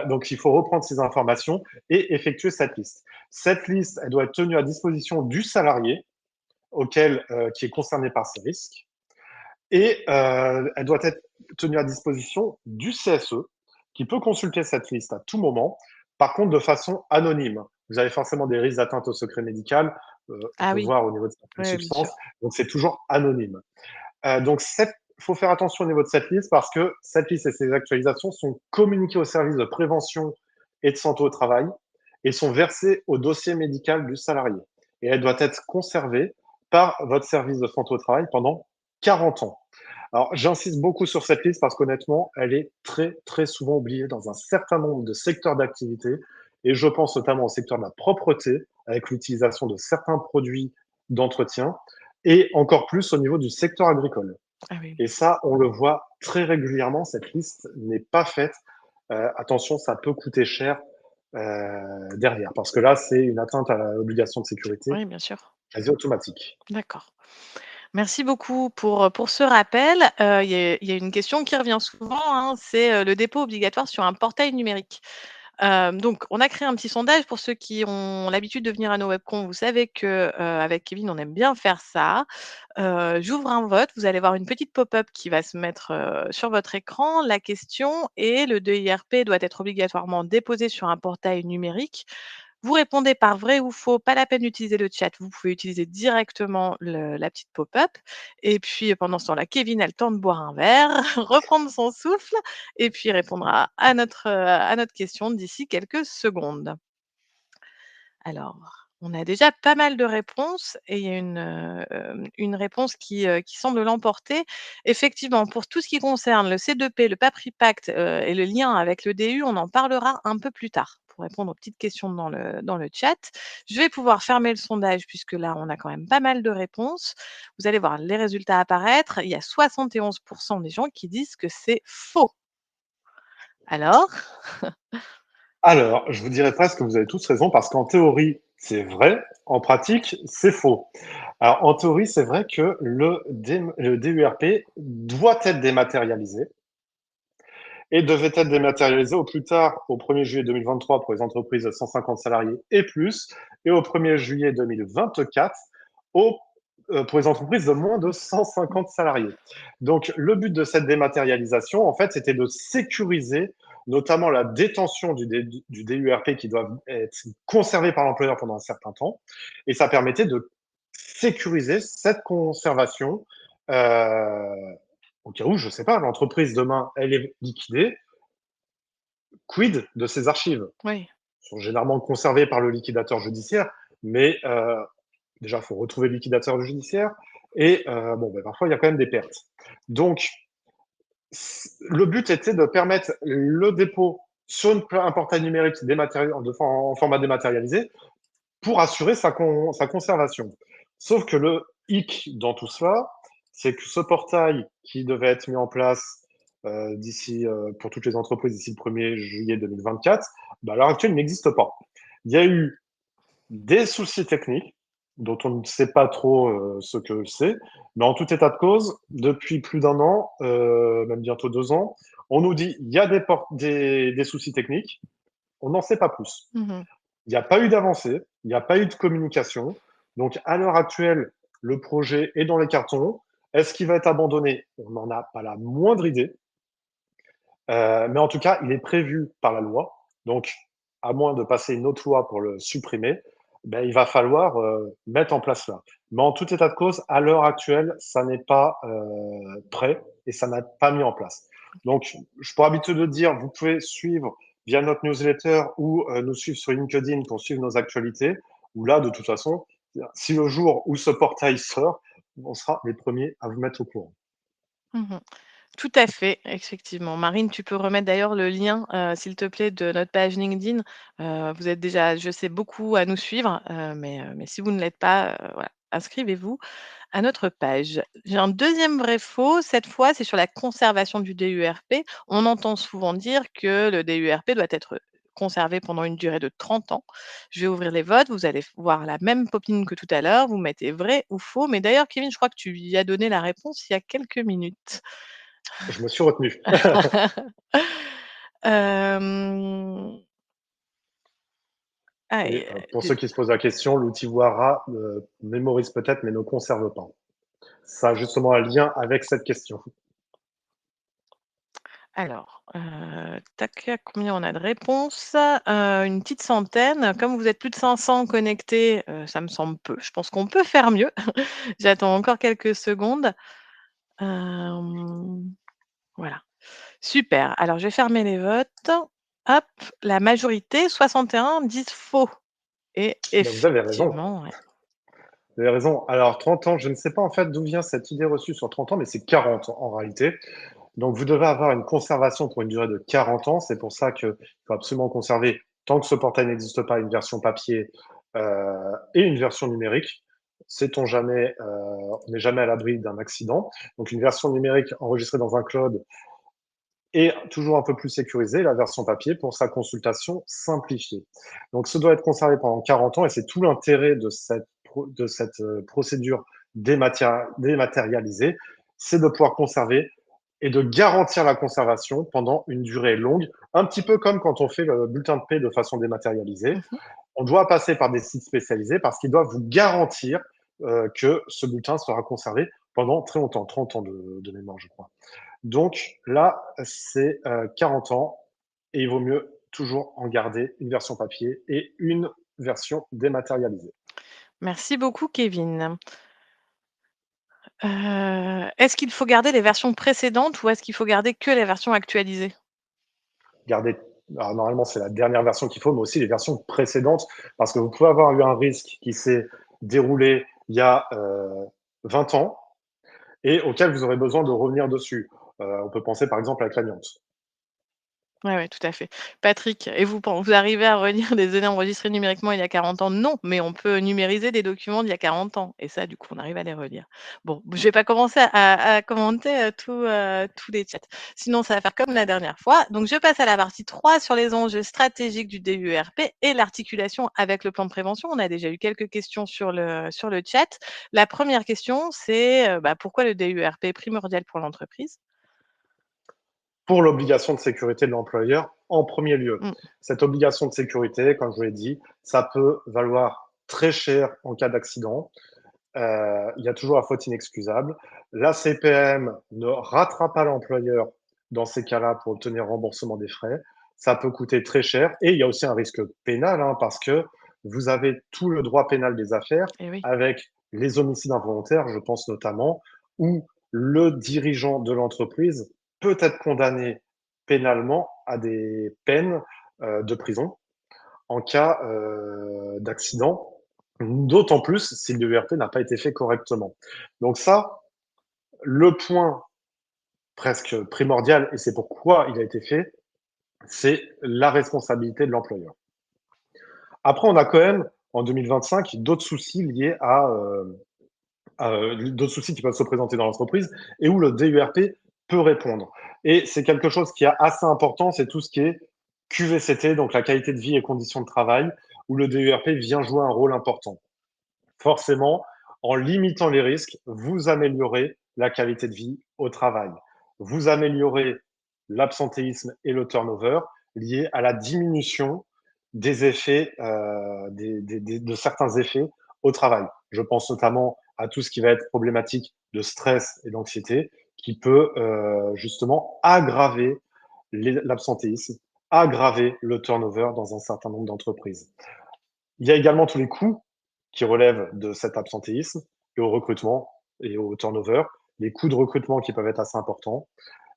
Donc, il faut reprendre ces informations et effectuer cette liste. Cette liste, elle doit être tenue à disposition du salarié qui est concerné par ces risques et elle doit être tenue à disposition du CSE qui peut consulter cette liste à tout moment, par contre de façon anonyme. Vous avez forcément des risques d'atteinte au secret médical, on Ah peut oui, voir au niveau de certaines ouais, bien sûr. substances, donc c'est toujours anonyme. Donc il faut faire attention au niveau de cette liste parce que cette liste et ces actualisations sont communiquées au service de prévention et de santé au travail et sont versées au dossier médical du salarié. Et elle doit être conservée par votre service de santé au travail pendant 40 ans. Alors, j'insiste beaucoup sur cette liste parce qu'honnêtement, elle est très, très souvent oubliée dans un certain nombre de secteurs d'activité. Et je pense notamment au secteur de la propreté, avec l'utilisation de certains produits d'entretien, et encore plus au niveau du secteur agricole. Ah oui, Et ça, on le voit très régulièrement, cette liste n'est pas faite. Attention, ça peut coûter cher derrière, parce que là, c'est une atteinte à l'obligation de sécurité oui, bien sûr. quasi automatique. D'accord. Merci beaucoup pour ce rappel. Il y a une question qui revient souvent, hein, c'est, le dépôt obligatoire sur un portail numérique. Donc on a créé un petit sondage pour ceux qui ont l'habitude de venir à nos webcons. Vous savez que, avec Kevin, on aime bien faire ça. J'ouvre un vote, vous allez voir une petite pop-up qui va se mettre, sur votre écran. La question est: le DIRP doit être obligatoirement déposé sur un portail numérique? Vous répondez par vrai ou faux, pas la peine d'utiliser le chat, vous pouvez utiliser directement la petite pop-up et puis pendant ce temps-là, Kevin a le temps de boire un verre, reprendre son souffle et puis répondra à notre question d'ici quelques secondes. Alors, on a déjà pas mal de réponses et il y a une réponse qui semble l'emporter. Effectivement, pour tout ce qui concerne le C2P, le PAPRI Pacte, et le lien avec le DU, on en parlera un peu plus tard pour répondre aux petites questions dans le chat. Je vais pouvoir fermer le sondage puisque là, on a quand même pas mal de réponses. Vous allez voir les résultats apparaître. Il y a 71 des gens qui disent que c'est faux. Alors? Alors, je vous dirais presque que vous avez tous raison parce qu'en théorie, c'est vrai, en pratique, c'est faux. Alors, en théorie, c'est vrai que le DURP doit être dématérialisé et devait être dématérialisé au plus tard au 1er juillet 2023 pour les entreprises de 150 salariés et plus, et au 1er juillet 2024 pour les entreprises de moins de 150 salariés. Donc, le but de cette dématérialisation, en fait, c'était de sécuriser notamment la détention du DURP qui doit être conservé par l'employeur pendant un certain temps, et ça permettait de sécuriser cette conservation au cas où, je ne sais pas, l'entreprise demain, elle est liquidée, quid de ces archives? Oui. Elles sont généralement conservées par le liquidateur judiciaire, mais déjà, il faut retrouver le liquidateur judiciaire et bon, ben, parfois, il y a quand même des pertes. Donc, le but était de permettre le dépôt sur un portail numérique en format dématérialisé pour assurer sa conservation. Sauf que le hic dans tout cela, c'est que ce portail qui devait être mis en place d'ici pour toutes les entreprises d'ici le 1er juillet 2024, bah, à l'heure actuelle, il n'existe pas. Il y a eu des soucis techniques dont on ne sait pas trop ce que c'est, mais en tout état de cause, depuis plus d'un an, même bientôt 2 ans, on nous dit il y a des soucis techniques, on n'en sait pas plus. Mmh. Il n'y a pas eu d'avancée, il n'y a pas eu de communication. Donc, à l'heure actuelle, le projet est dans les cartons. Est-ce qu'il va être abandonné? On n'en a pas la moindre idée. Mais en tout cas, il est prévu par la loi. Donc, à moins de passer une autre loi pour le supprimer, ben, il va falloir mettre en place là. Mais en tout état de cause, à l'heure actuelle, ça n'est pas prêt et ça n'a pas mis en place. Donc, je pourrais habitude de dire, vous pouvez suivre via notre newsletter ou nous suivre sur LinkedIn pour suivre nos actualités. Ou là, de toute façon, si le jour où ce portail sort, on sera les premiers à vous mettre au courant. Mmh. Tout à fait, effectivement. Marine, tu peux remettre d'ailleurs le lien, s'il te plaît, de notre page LinkedIn. Vous êtes déjà, je sais, beaucoup à nous suivre, mais si vous ne l'êtes pas, voilà, inscrivez-vous à notre page. J'ai un deuxième vrai faux, cette fois, c'est sur la conservation du DURP. On entend souvent dire que le DURP doit être conservé pendant une durée de 30 ans. Je vais ouvrir les votes, vous allez voir la même popine que tout à l'heure, vous mettez vrai ou faux. Mais d'ailleurs, Kevin, je crois que tu y as donné la réponse il y a quelques minutes. Je me suis retenu. Hem, ah Et et pour ceux qui se posent la question, l'outil Wara mémorise peut-être, mais ne conserve pas. Ça a justement un lien avec cette question. alors, tac, combien on a de réponses? Une petite centaine. Comme vous êtes plus de 500 connectés, ça me semble peu. Je pense qu'on peut faire mieux. J'attends encore quelques secondes. Hem, voilà. Super. Alors je vais fermer les votes. Hop, la majorité, 61, disent faux et Ben, vous avez raison. effectivement, ouais. Vous avez raison. Alors, 30 ans, je ne sais pas en fait d'où vient cette idée reçue sur 30 ans, mais c'est 40 en réalité. Donc, vous devez avoir une conservation pour une durée de 40 ans. C'est pour ça qu'il faut absolument conserver, tant que ce portail n'existe pas, une version papier et une version numérique. Sait-on jamais, on n'est jamais à l'abri d'un accident. Donc, une version numérique enregistrée dans un cloud et toujours un peu plus sécurisée, la version papier, pour sa consultation simplifiée. Donc, ce doit être conservé pendant 40 ans et c'est tout l'intérêt de cette procédure dématérialisée, c'est de pouvoir conserver et de garantir la conservation pendant une durée longue, un petit peu comme quand on fait le bulletin de paie de façon dématérialisée. Mmh. On doit passer par des sites spécialisés parce qu'ils doivent vous garantir que ce bulletin sera conservé pendant très longtemps, 30 ans de mémoire, je crois. Donc là, c'est 40 ans et il vaut mieux toujours en garder une version papier et une version dématérialisée. Merci beaucoup, Kevin. Est-ce qu'il faut garder les versions précédentes ou est-ce qu'il faut garder que les versions actualisées? Garder, alors normalement, c'est la dernière version qu'il faut, mais aussi les versions précédentes, parce que vous pouvez avoir eu un risque qui s'est déroulé il y a 20 ans et auquel vous aurez besoin de revenir dessus. On peut penser par exemple à avec l'amiante. Ouais, ouais, tout à fait. Patrick, et vous arrivez à relire des données enregistrées numériquement il y a 40 ans? Non, mais on peut numériser des documents d'il y a 40 ans et ça, du coup, on arrive à les relire. Bon, je vais pas commencer à commenter, tous les chats. Sinon, ça va faire comme la dernière fois. Donc je passe à la partie 3 sur les enjeux stratégiques du DUERP et l'articulation avec le plan de prévention. On a déjà eu quelques questions sur le chat. La première question, c'est, pourquoi le DUERP est primordial pour l'entreprise? Pour l'obligation de sécurité de l'employeur en premier lieu. Mmh. Cette obligation de sécurité, comme je vous l'ai dit, ça peut valoir très cher en cas d'accident. Il y a toujours la faute inexcusable. La CPM ne rattrape pas l'employeur dans ces cas-là pour obtenir remboursement des frais. Ça peut coûter très cher et il y a aussi un risque pénal parce que vous avez tout le droit pénal des affaires Eh oui. avec les homicides involontaires, je pense notamment, où le dirigeant de l'entreprise peut être condamné pénalement à des peines de prison en cas d'accident, d'autant plus si le l'ERP n'a pas été fait correctement. Donc ça, le point presque primordial, et c'est pourquoi il a été fait, c'est la responsabilité de l'employeur. Après, on a quand même, en 2025, d'autres soucis liés d'autres soucis qui peuvent se présenter dans l'entreprise et où le DURP peut répondre. Et c'est quelque chose qui est assez important, c'est tout ce qui est QVCT, donc la qualité de vie et conditions de travail, où le DURP vient jouer un rôle important. Forcément, en limitant les risques, vous améliorez la qualité de vie au travail. Vous améliorez l'absentéisme et le turnover liés à la diminution des effets, de certains effets au travail. Je pense notamment à tout ce qui va être problématique de stress et d'anxiété qui peut justement aggraver l'absentéisme, aggraver le turnover dans un certain nombre d'entreprises. Il y a également tous les coûts qui relèvent de cet absentéisme et au recrutement et au turnover. Les coûts de recrutement qui peuvent être assez importants.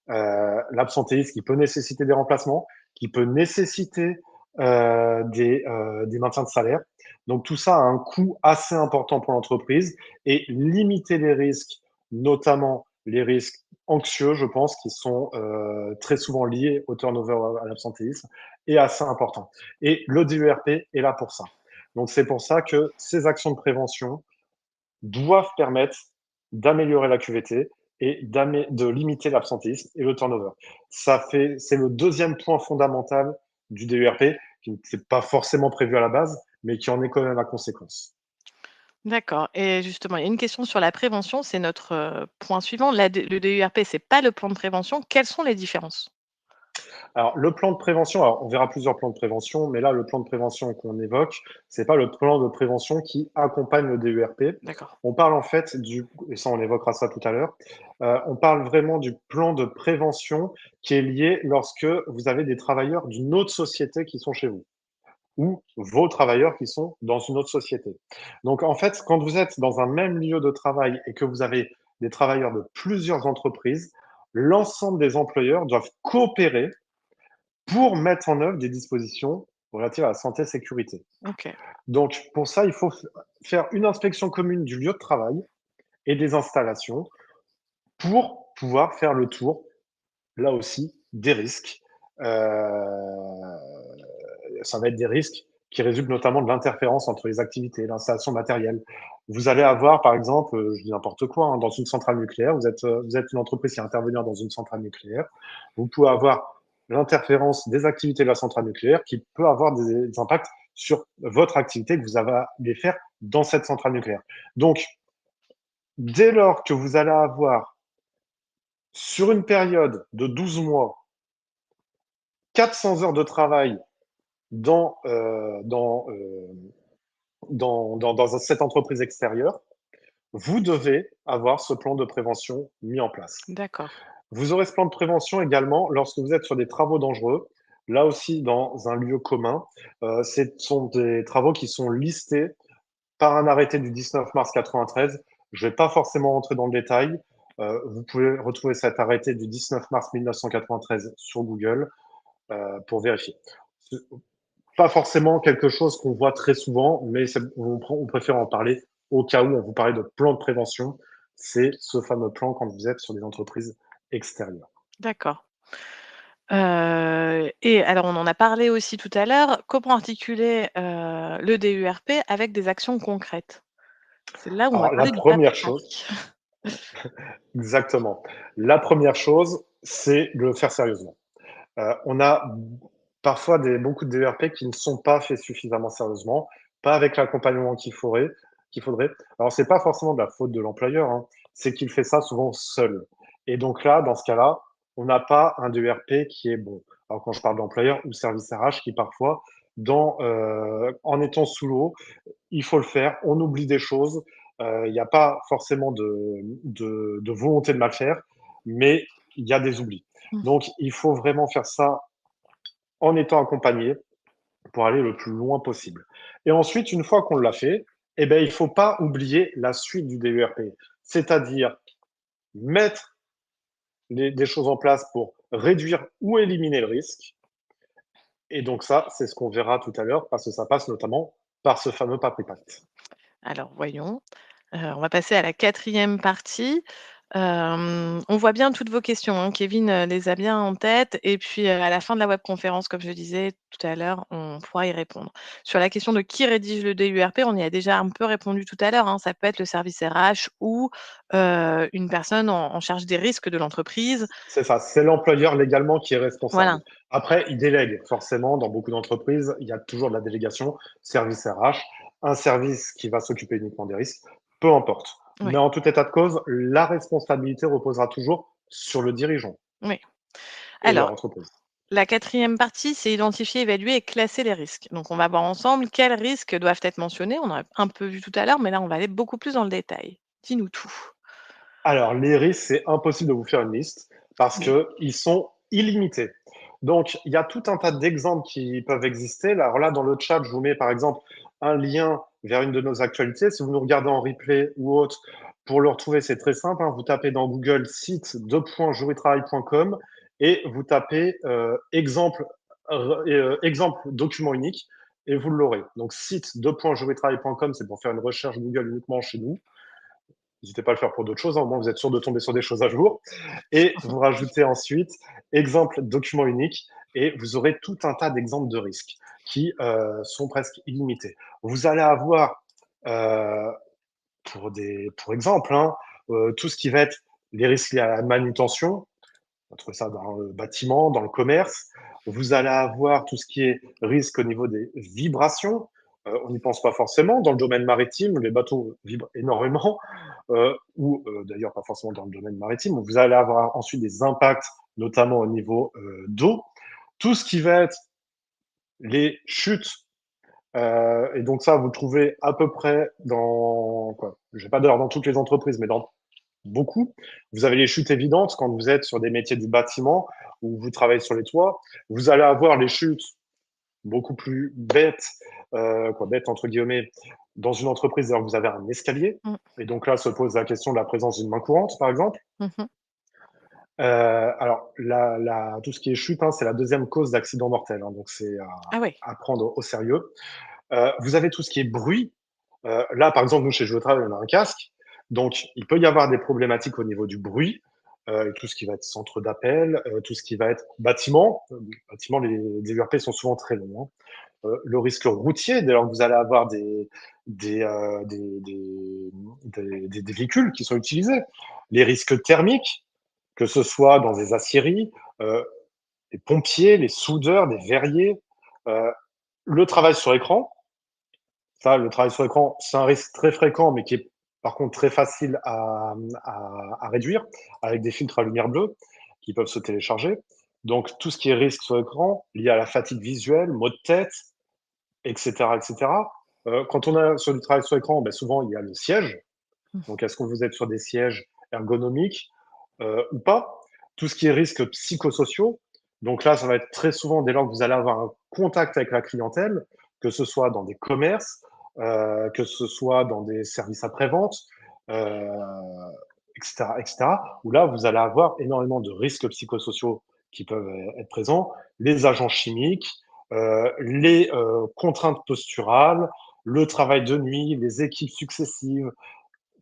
L'absentéisme qui peut nécessiter des remplacements, qui peut nécessiter des maintiens de salaire. Donc tout ça a un coût assez important pour l'entreprise et limiter les risques, notamment les risques anxieux, je pense, qui sont très souvent liés au turnover, à l'absentéisme, est assez important. Et le DURP est là pour ça. Donc c'est pour ça que ces actions de prévention doivent permettre d'améliorer la QVT et de limiter l'absentéisme et le turnover. C'est le deuxième point fondamental du DURP, qui n'est pas forcément prévu à la base, mais qui en est quand même la conséquence. D'accord, et justement, il y a une question sur la prévention, c'est notre, point suivant. Le DURP, c'est pas le plan de prévention. Quelles sont les différences? Alors, le plan de prévention, alors on verra plusieurs plans de prévention, mais là, le plan de prévention qu'on évoque, c'est pas le plan de prévention qui accompagne le DURP. D'accord, On parle en fait et ça on évoquera ça tout à l'heure, on parle vraiment du plan de prévention qui est lié lorsque vous avez des travailleurs d'une autre société qui sont chez vous ou vos travailleurs qui sont dans une autre société. Donc en fait, quand vous êtes dans un même lieu de travail et que vous avez des travailleurs de plusieurs entreprises, l'ensemble des employeurs doivent coopérer pour mettre en œuvre des dispositions relatives à la santé et sécurité. OK. Donc, pour ça, il faut faire une inspection commune du lieu de travail et des installations pour pouvoir faire le tour, là aussi, des risques. Ça va être des risques qui résultent notamment de l'interférence entre les activités, l'installation matérielle. Vous allez avoir, par exemple, je dis n'importe quoi, hein, dans une centrale nucléaire, vous êtes une entreprise qui est intervenir dans une centrale nucléaire, vous pouvez avoir l'interférence des activités de la centrale nucléaire qui peut avoir des impacts sur votre activité que vous allez faire dans cette centrale nucléaire. Donc, dès lors que vous allez avoir, sur une période de 12 mois, 400 heures de travail dans, dans cette entreprise extérieure, vous devez avoir ce plan de prévention mis en place. D'accord. Vous aurez ce plan de prévention également lorsque vous êtes sur des travaux dangereux, là aussi dans un lieu commun. Ce sont des travaux qui sont listés par un arrêté du 19 mars 93. Je ne vais pas forcément rentrer dans le détail. Vous pouvez retrouver cet arrêté du 19 mars 1993 sur Google pour vérifier. Pas forcément quelque chose qu'on voit très souvent, mais on préfère en parler au cas où on vous parlait de plan de prévention. C'est ce fameux plan quand vous êtes sur des entreprises extérieures. D'accord. Et alors on en a parlé aussi tout à l'heure, comment articuler, le DURP avec des actions concrètes? C'est là où on va Alors, la parler du cas première chose, pratique. exactement. La première chose, c'est de le faire sérieusement. On a parfois beaucoup de DERP qui ne sont pas faits suffisamment sérieusement, pas avec l'accompagnement qu'il faudrait. Alors, c'est pas forcément de la faute de l'employeur, hein, c'est qu'il fait ça souvent seul. Et donc là, dans ce cas-là, on n'a pas un DERP qui est bon. Alors, quand je parle d'employeur ou service RH, qui parfois, en étant sous l'eau, il faut le faire, on oublie des choses. Il n'y a pas forcément de volonté de mal faire, mais il y a des oublis. Mmh. Donc, il faut vraiment faire ça en étant accompagné pour aller le plus loin possible. Et ensuite, une fois qu'on l'a fait, eh ben, il ne faut pas oublier la suite du DURP, c'est-à-dire mettre des choses en place pour réduire ou éliminer le risque. Et donc ça, c'est ce qu'on verra tout à l'heure, parce que ça passe notamment par ce fameux Papri Pact. Alors voyons, on va passer à la quatrième partie. On voit bien toutes vos questions, hein. Kevin, les a bien en tête et puis, à la fin de la webconférence, comme je disais tout à l'heure, on pourra y répondre. Sur la question de qui rédige le DURP, on y a déjà un peu répondu tout à l'heure, hein. Ça peut être le service RH ou, une personne en charge des risques de l'entreprise. C'est ça, c'est l'employeur légalement qui est responsable. Voilà, Après, il délègue forcément dans beaucoup d'entreprises, il y a toujours de la délégation, service RH, un service qui va s'occuper uniquement des risques, peu importe. oui, Mais en tout état de cause, la responsabilité reposera toujours sur le dirigeant oui. et leur Alors, entreprise. la quatrième partie, c'est identifier, évaluer et classer les risques. Donc on va voir ensemble quels risques doivent être mentionnés. On a un peu vu tout à l'heure, mais là, on va aller beaucoup plus dans le détail. Dis-nous tout. Alors, les risques, c'est impossible de vous faire une liste parce Oui. qu'ils sont illimités. Donc, il y a tout un tas d'exemples qui peuvent exister. Alors là, dans le chat, je vous mets par exemple un lien vers une de nos actualités. Si vous nous regardez en replay ou autre, pour le retrouver, c'est très simple, hein. Vous tapez dans Google site jurytravail.com et vous tapez exemple document unique et vous l'aurez. Donc, site jurytravail.com, c'est pour faire une recherche Google uniquement chez nous. N'hésitez pas à le faire pour d'autres choses, hein, au moins vous êtes sûr de tomber sur des choses à jour. Et vous rajoutez ensuite exemple document unique et vous aurez tout un tas d'exemples de risques qui sont presque illimités. Vous allez avoir, pour exemple, hein, tout ce qui va être les risques liés à la manutention, on va trouver ça dans le bâtiment, dans le commerce. Vous allez avoir tout ce qui est risque au niveau des vibrations. On n'y pense pas forcément. Dans le domaine maritime, les bateaux vibrent énormément, ou d'ailleurs pas forcément dans le domaine maritime. Vous allez avoir ensuite des impacts, notamment au niveau d'eau. Tout ce qui va être les chutes, et donc ça, vous le trouvez à peu près dans, quoi, je vais pas dire dans toutes les entreprises, mais dans beaucoup. Vous avez les chutes évidentes quand vous êtes sur des métiers du bâtiment ou vous travaillez sur les toits. Vous allez avoir les chutes beaucoup plus bêtes, bêtes entre guillemets, dans une entreprise. Alors vous avez un escalier. Mmh. Et donc là se pose la question de la présence d'une main courante, par exemple. Mmh. Alors, tout ce qui est chute, hein, c'est la deuxième cause d'accident mortel. Hein, donc c'est Ah ouais. à prendre au sérieux. Vous avez tout ce qui est bruit. Là, par exemple, nous, chez Jeux Travail, on a un casque. Donc, il peut y avoir des problématiques au niveau du bruit, tout ce qui va être centre d'appel, tout ce qui va être bâtiment. Bâtiment, les URP sont souvent très longs. Hein. Le risque routier, dès lors que vous allez avoir des véhicules qui sont utilisés. Les risques thermiques, que ce soit dans des aciéries, les pompiers, les soudeurs, des verriers. Le travail sur écran, ça, le travail sur écran, c'est un risque très fréquent, mais qui est par contre très facile à réduire avec des filtres à lumière bleue qui peuvent se télécharger. Donc, tout ce qui est risque sur écran, lié à la fatigue visuelle, maux de tête, etc., etc. Quand on a sur du travail sur écran, ben souvent, il y a le siège. Donc, est-ce que vous êtes sur des sièges ergonomiques ou pas? Tout ce qui est risques psychosociaux. Donc là, ça va être très souvent dès lors que vous allez avoir un contact avec la clientèle, que ce soit dans des commerces, que ce soit dans des services après-vente, euh, etc., etc., où là, vous allez avoir énormément de risques psychosociaux qui peuvent être présents, les agents chimiques, les contraintes posturales, le travail de nuit, les équipes successives,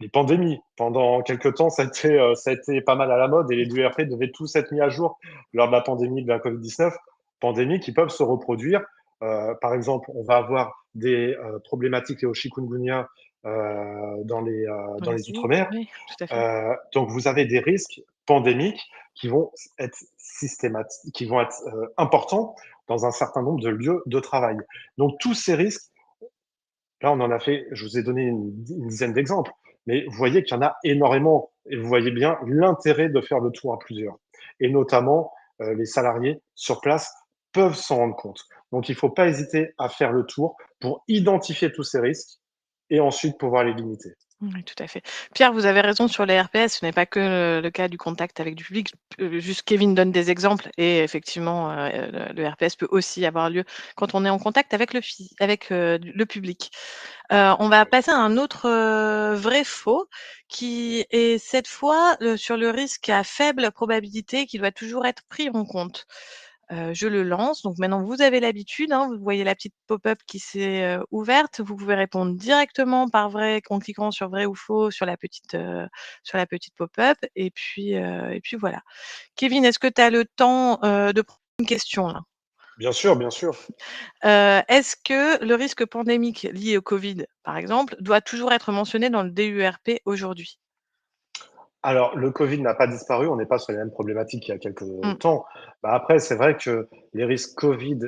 les pandémies. Pendant quelques temps, ça a été pas mal à la mode et les URP devaient tous être mis à jour lors de la pandémie de la Covid-19. Pandémies qui peuvent se reproduire. Par exemple, on va avoir des problématiques liées au chikungunya Dans dans les les pays, outre-mer. oui, tout à fait. Donc, vous avez des risques pandémiques qui vont être systématiques, qui vont être importants dans un certain nombre de lieux de travail. Donc, tous ces risques, là, on en a fait, je vous ai donné une dizaine d'exemples, mais vous voyez qu'il y en a énormément et vous voyez bien l'intérêt de faire le tour à plusieurs. Et notamment, les salariés sur place peuvent s'en rendre compte. Donc, il ne faut pas hésiter à faire le tour pour identifier tous ces risques et ensuite pouvoir les limiter. Oui, tout à fait. Pierre, vous avez raison sur les RPS, ce n'est pas que le cas du contact avec du public. Juste Kevin donne des exemples et effectivement, le RPS peut aussi avoir lieu quand on est en contact avec le public. On va passer à un autre, vrai faux qui est cette fois, sur le risque à faible probabilité qui doit toujours être pris en compte. Je le lance, donc maintenant vous avez l'habitude, hein, vous voyez la petite pop-up qui s'est, ouverte. Vous pouvez répondre directement par vrai en cliquant sur vrai ou faux sur la petite pop-up et puis voilà. Kevin, est-ce que tu as le temps, de prendre une question là? Bien sûr, bien sûr. Est-ce que le risque pandémique lié au Covid, par exemple, doit toujours être mentionné dans le DURP aujourd'hui? Alors, le Covid n'a pas disparu, on n'est pas sur les mêmes problématiques qu'il y a quelques Mmh. temps. Bah, après, c'est vrai que les risques Covid,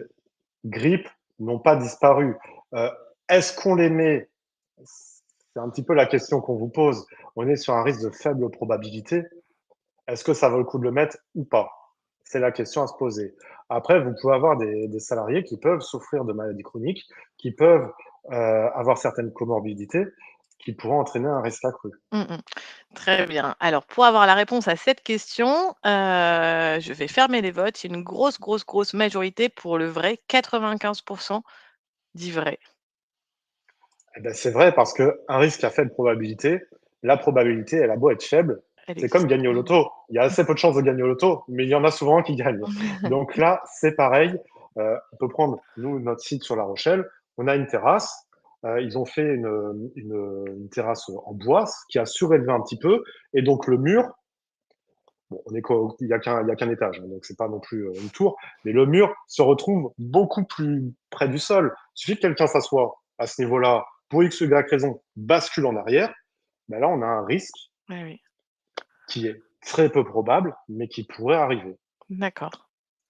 grippe n'ont pas disparu. Euh, Est-ce qu'on les met? C'est un petit peu la question qu'on vous pose. On est sur un risque de faible probabilité. Est-ce que ça vaut le coup de le mettre ou pas? C'est la question à se poser. Après, vous pouvez avoir des salariés qui peuvent souffrir de maladies chroniques, qui peuvent avoir certaines comorbidités. qui pourrait entraîner un risque accru. Très bien. Alors pour avoir la réponse à cette question, je vais fermer les votes. Il y a une grosse, grosse, grosse majorité pour le vrai, 95 dit vrai. Eh ben, c'est vrai parce qu'un risque à faible probabilité, la probabilité, elle a beau être faible, Elle c'est comme existe gagner au pas. loto. Il y a assez peu de chances de gagner au loto, mais il y en a souvent qui gagnent. Donc là, c'est pareil. On peut prendre, nous, notre site sur La Rochelle. On a une terrasse. Ils ont fait une terrasse en bois, ce qui a surélevé un petit peu. Et donc le mur, bon, il n'y a qu'un étage, hein, donc c'est pas non plus une tour, mais le mur se retrouve beaucoup plus près du sol. Il suffit que quelqu'un s'assoie à ce niveau-là, pour X ou Y raison, bascule en arrière, ben là, on a un risque Oui, oui. qui est très peu probable, mais qui pourrait arriver. D'accord.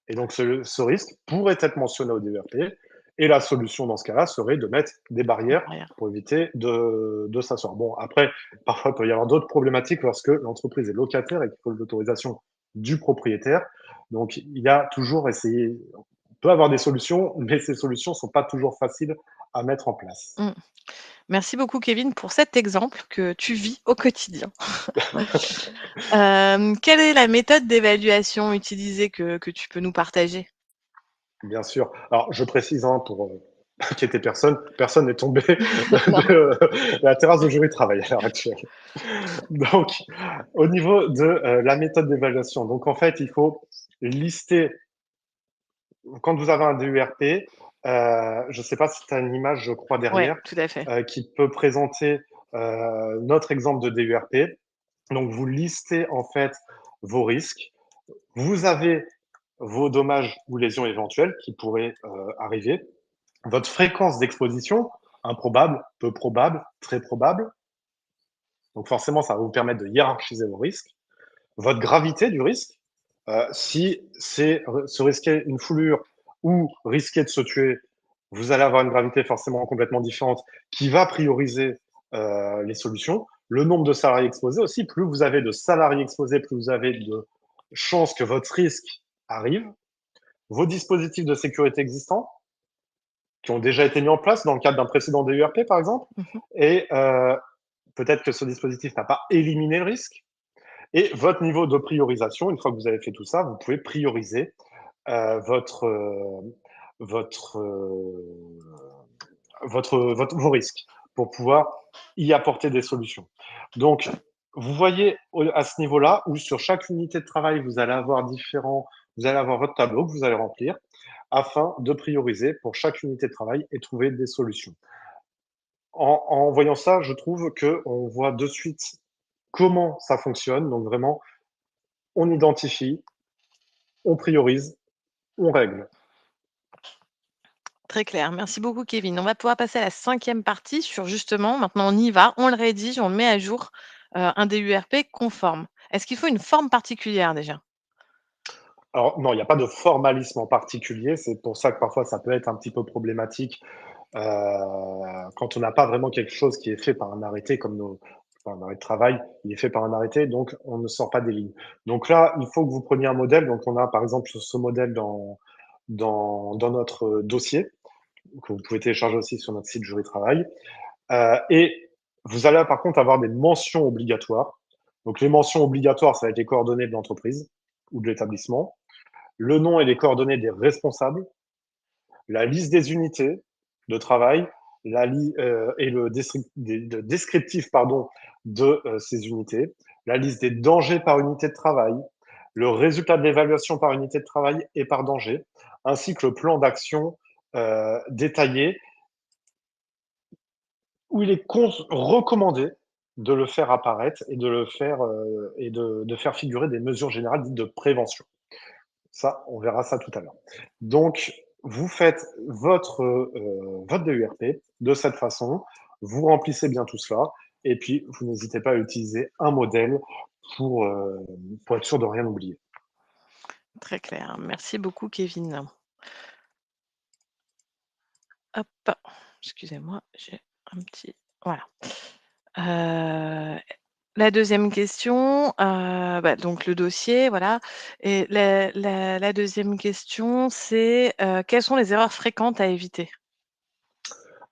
Et donc, ce risque pourrait être mentionné au DERP, et la solution dans ce cas-là serait de mettre des barrières Derrière. pour éviter de s'asseoir. Bon, après, parfois, il peut y avoir d'autres problématiques lorsque l'entreprise est locataire et qu'il faut l'autorisation du propriétaire. Donc, il y a toujours essayé, on peut avoir des solutions, mais ces solutions ne sont pas toujours faciles à mettre en place. Mmh. Merci beaucoup Kevin pour cet exemple que tu vis au quotidien. Quelle est la méthode d'évaluation utilisée que tu peux nous partager? Bien sûr. Alors, je précise, hein, pour inquiéter personne, personne n'est tombé Non. de la terrasse de jury travail à l'heure actuelle. Donc, au niveau de la méthode d'évaluation, donc en fait, il faut lister, quand vous avez un DURP, je ne sais pas si tu as une image, je crois, Ouais, derrière, tout à fait. qui peut présenter notre exemple de DURP. Donc, vous listez en fait vos risques. Vous avez vos dommages ou lésions éventuelles qui pourraient arriver, votre fréquence d'exposition, improbable, peu probable, très probable. Donc forcément, ça va vous permettre de hiérarchiser vos risques. Votre gravité du risque, si c'est se risquer une foulure ou risquer de se tuer, vous allez avoir une gravité forcément complètement différente qui va prioriser les solutions. Le nombre de salariés exposés aussi, plus vous avez de salariés exposés, plus vous avez de chances que votre risque arrive. Vos dispositifs de sécurité existants, qui ont déjà été mis en place dans le cadre d'un précédent DURP, par exemple, Mmh. et peut-être que ce dispositif n'a pas éliminé le risque. Et votre niveau de priorisation, une fois que vous avez fait tout ça, vous pouvez prioriser euh, votre, euh, votre, euh, vos risques pour pouvoir y apporter des solutions. Donc, vous voyez à ce niveau-là où sur chaque unité de travail, vous allez avoir votre tableau que vous allez remplir afin de prioriser pour chaque unité de travail et trouver des solutions. En voyant ça, je trouve qu'on voit de suite comment ça fonctionne. Donc vraiment, on identifie, on priorise, on règle. Très clair. Merci beaucoup Kevin. On va pouvoir passer à la 5e partie sur justement, maintenant on y va, on le rédige, on le met à jour, un DURP conforme. Est-ce qu'il faut une forme particulière déjà? Alors non, il n'y a pas de formalisme en particulier. C'est pour ça que parfois ça peut être un petit peu problématique quand on n'a pas vraiment quelque chose qui est fait par un arrêté comme un arrêt de travail, il est fait par un arrêté, donc on ne sort pas des lignes. Donc là, il faut que vous preniez un modèle. Donc on a par exemple ce modèle dans notre dossier, que vous pouvez télécharger aussi sur notre site Jury Travail. Et vous allez par contre avoir des mentions obligatoires. Donc les mentions obligatoires, ça va être les coordonnées de l'entreprise ou de l'établissement, le nom et les coordonnées des responsables, la liste des unités de travail et le descriptif pardon, de ces unités, la liste des dangers par unité de travail, le résultat de l'évaluation par unité de travail et par danger, ainsi que le plan d'action détaillé où il est recommandé de le faire apparaître et de faire figurer des mesures générales dites de prévention. Ça, on verra ça tout à l'heure. Donc, vous faites votre DURP de cette façon, vous remplissez bien tout cela, et puis vous n'hésitez pas à utiliser un modèle pour, euh, pour être sûr de rien oublier. Très clair. Merci beaucoup Kevin. Hop, excusez-moi, j'ai un petit voilà. Heu, la deuxième question, donc le dossier, voilà et la 2e question, c'est, quelles sont les erreurs fréquentes à éviter?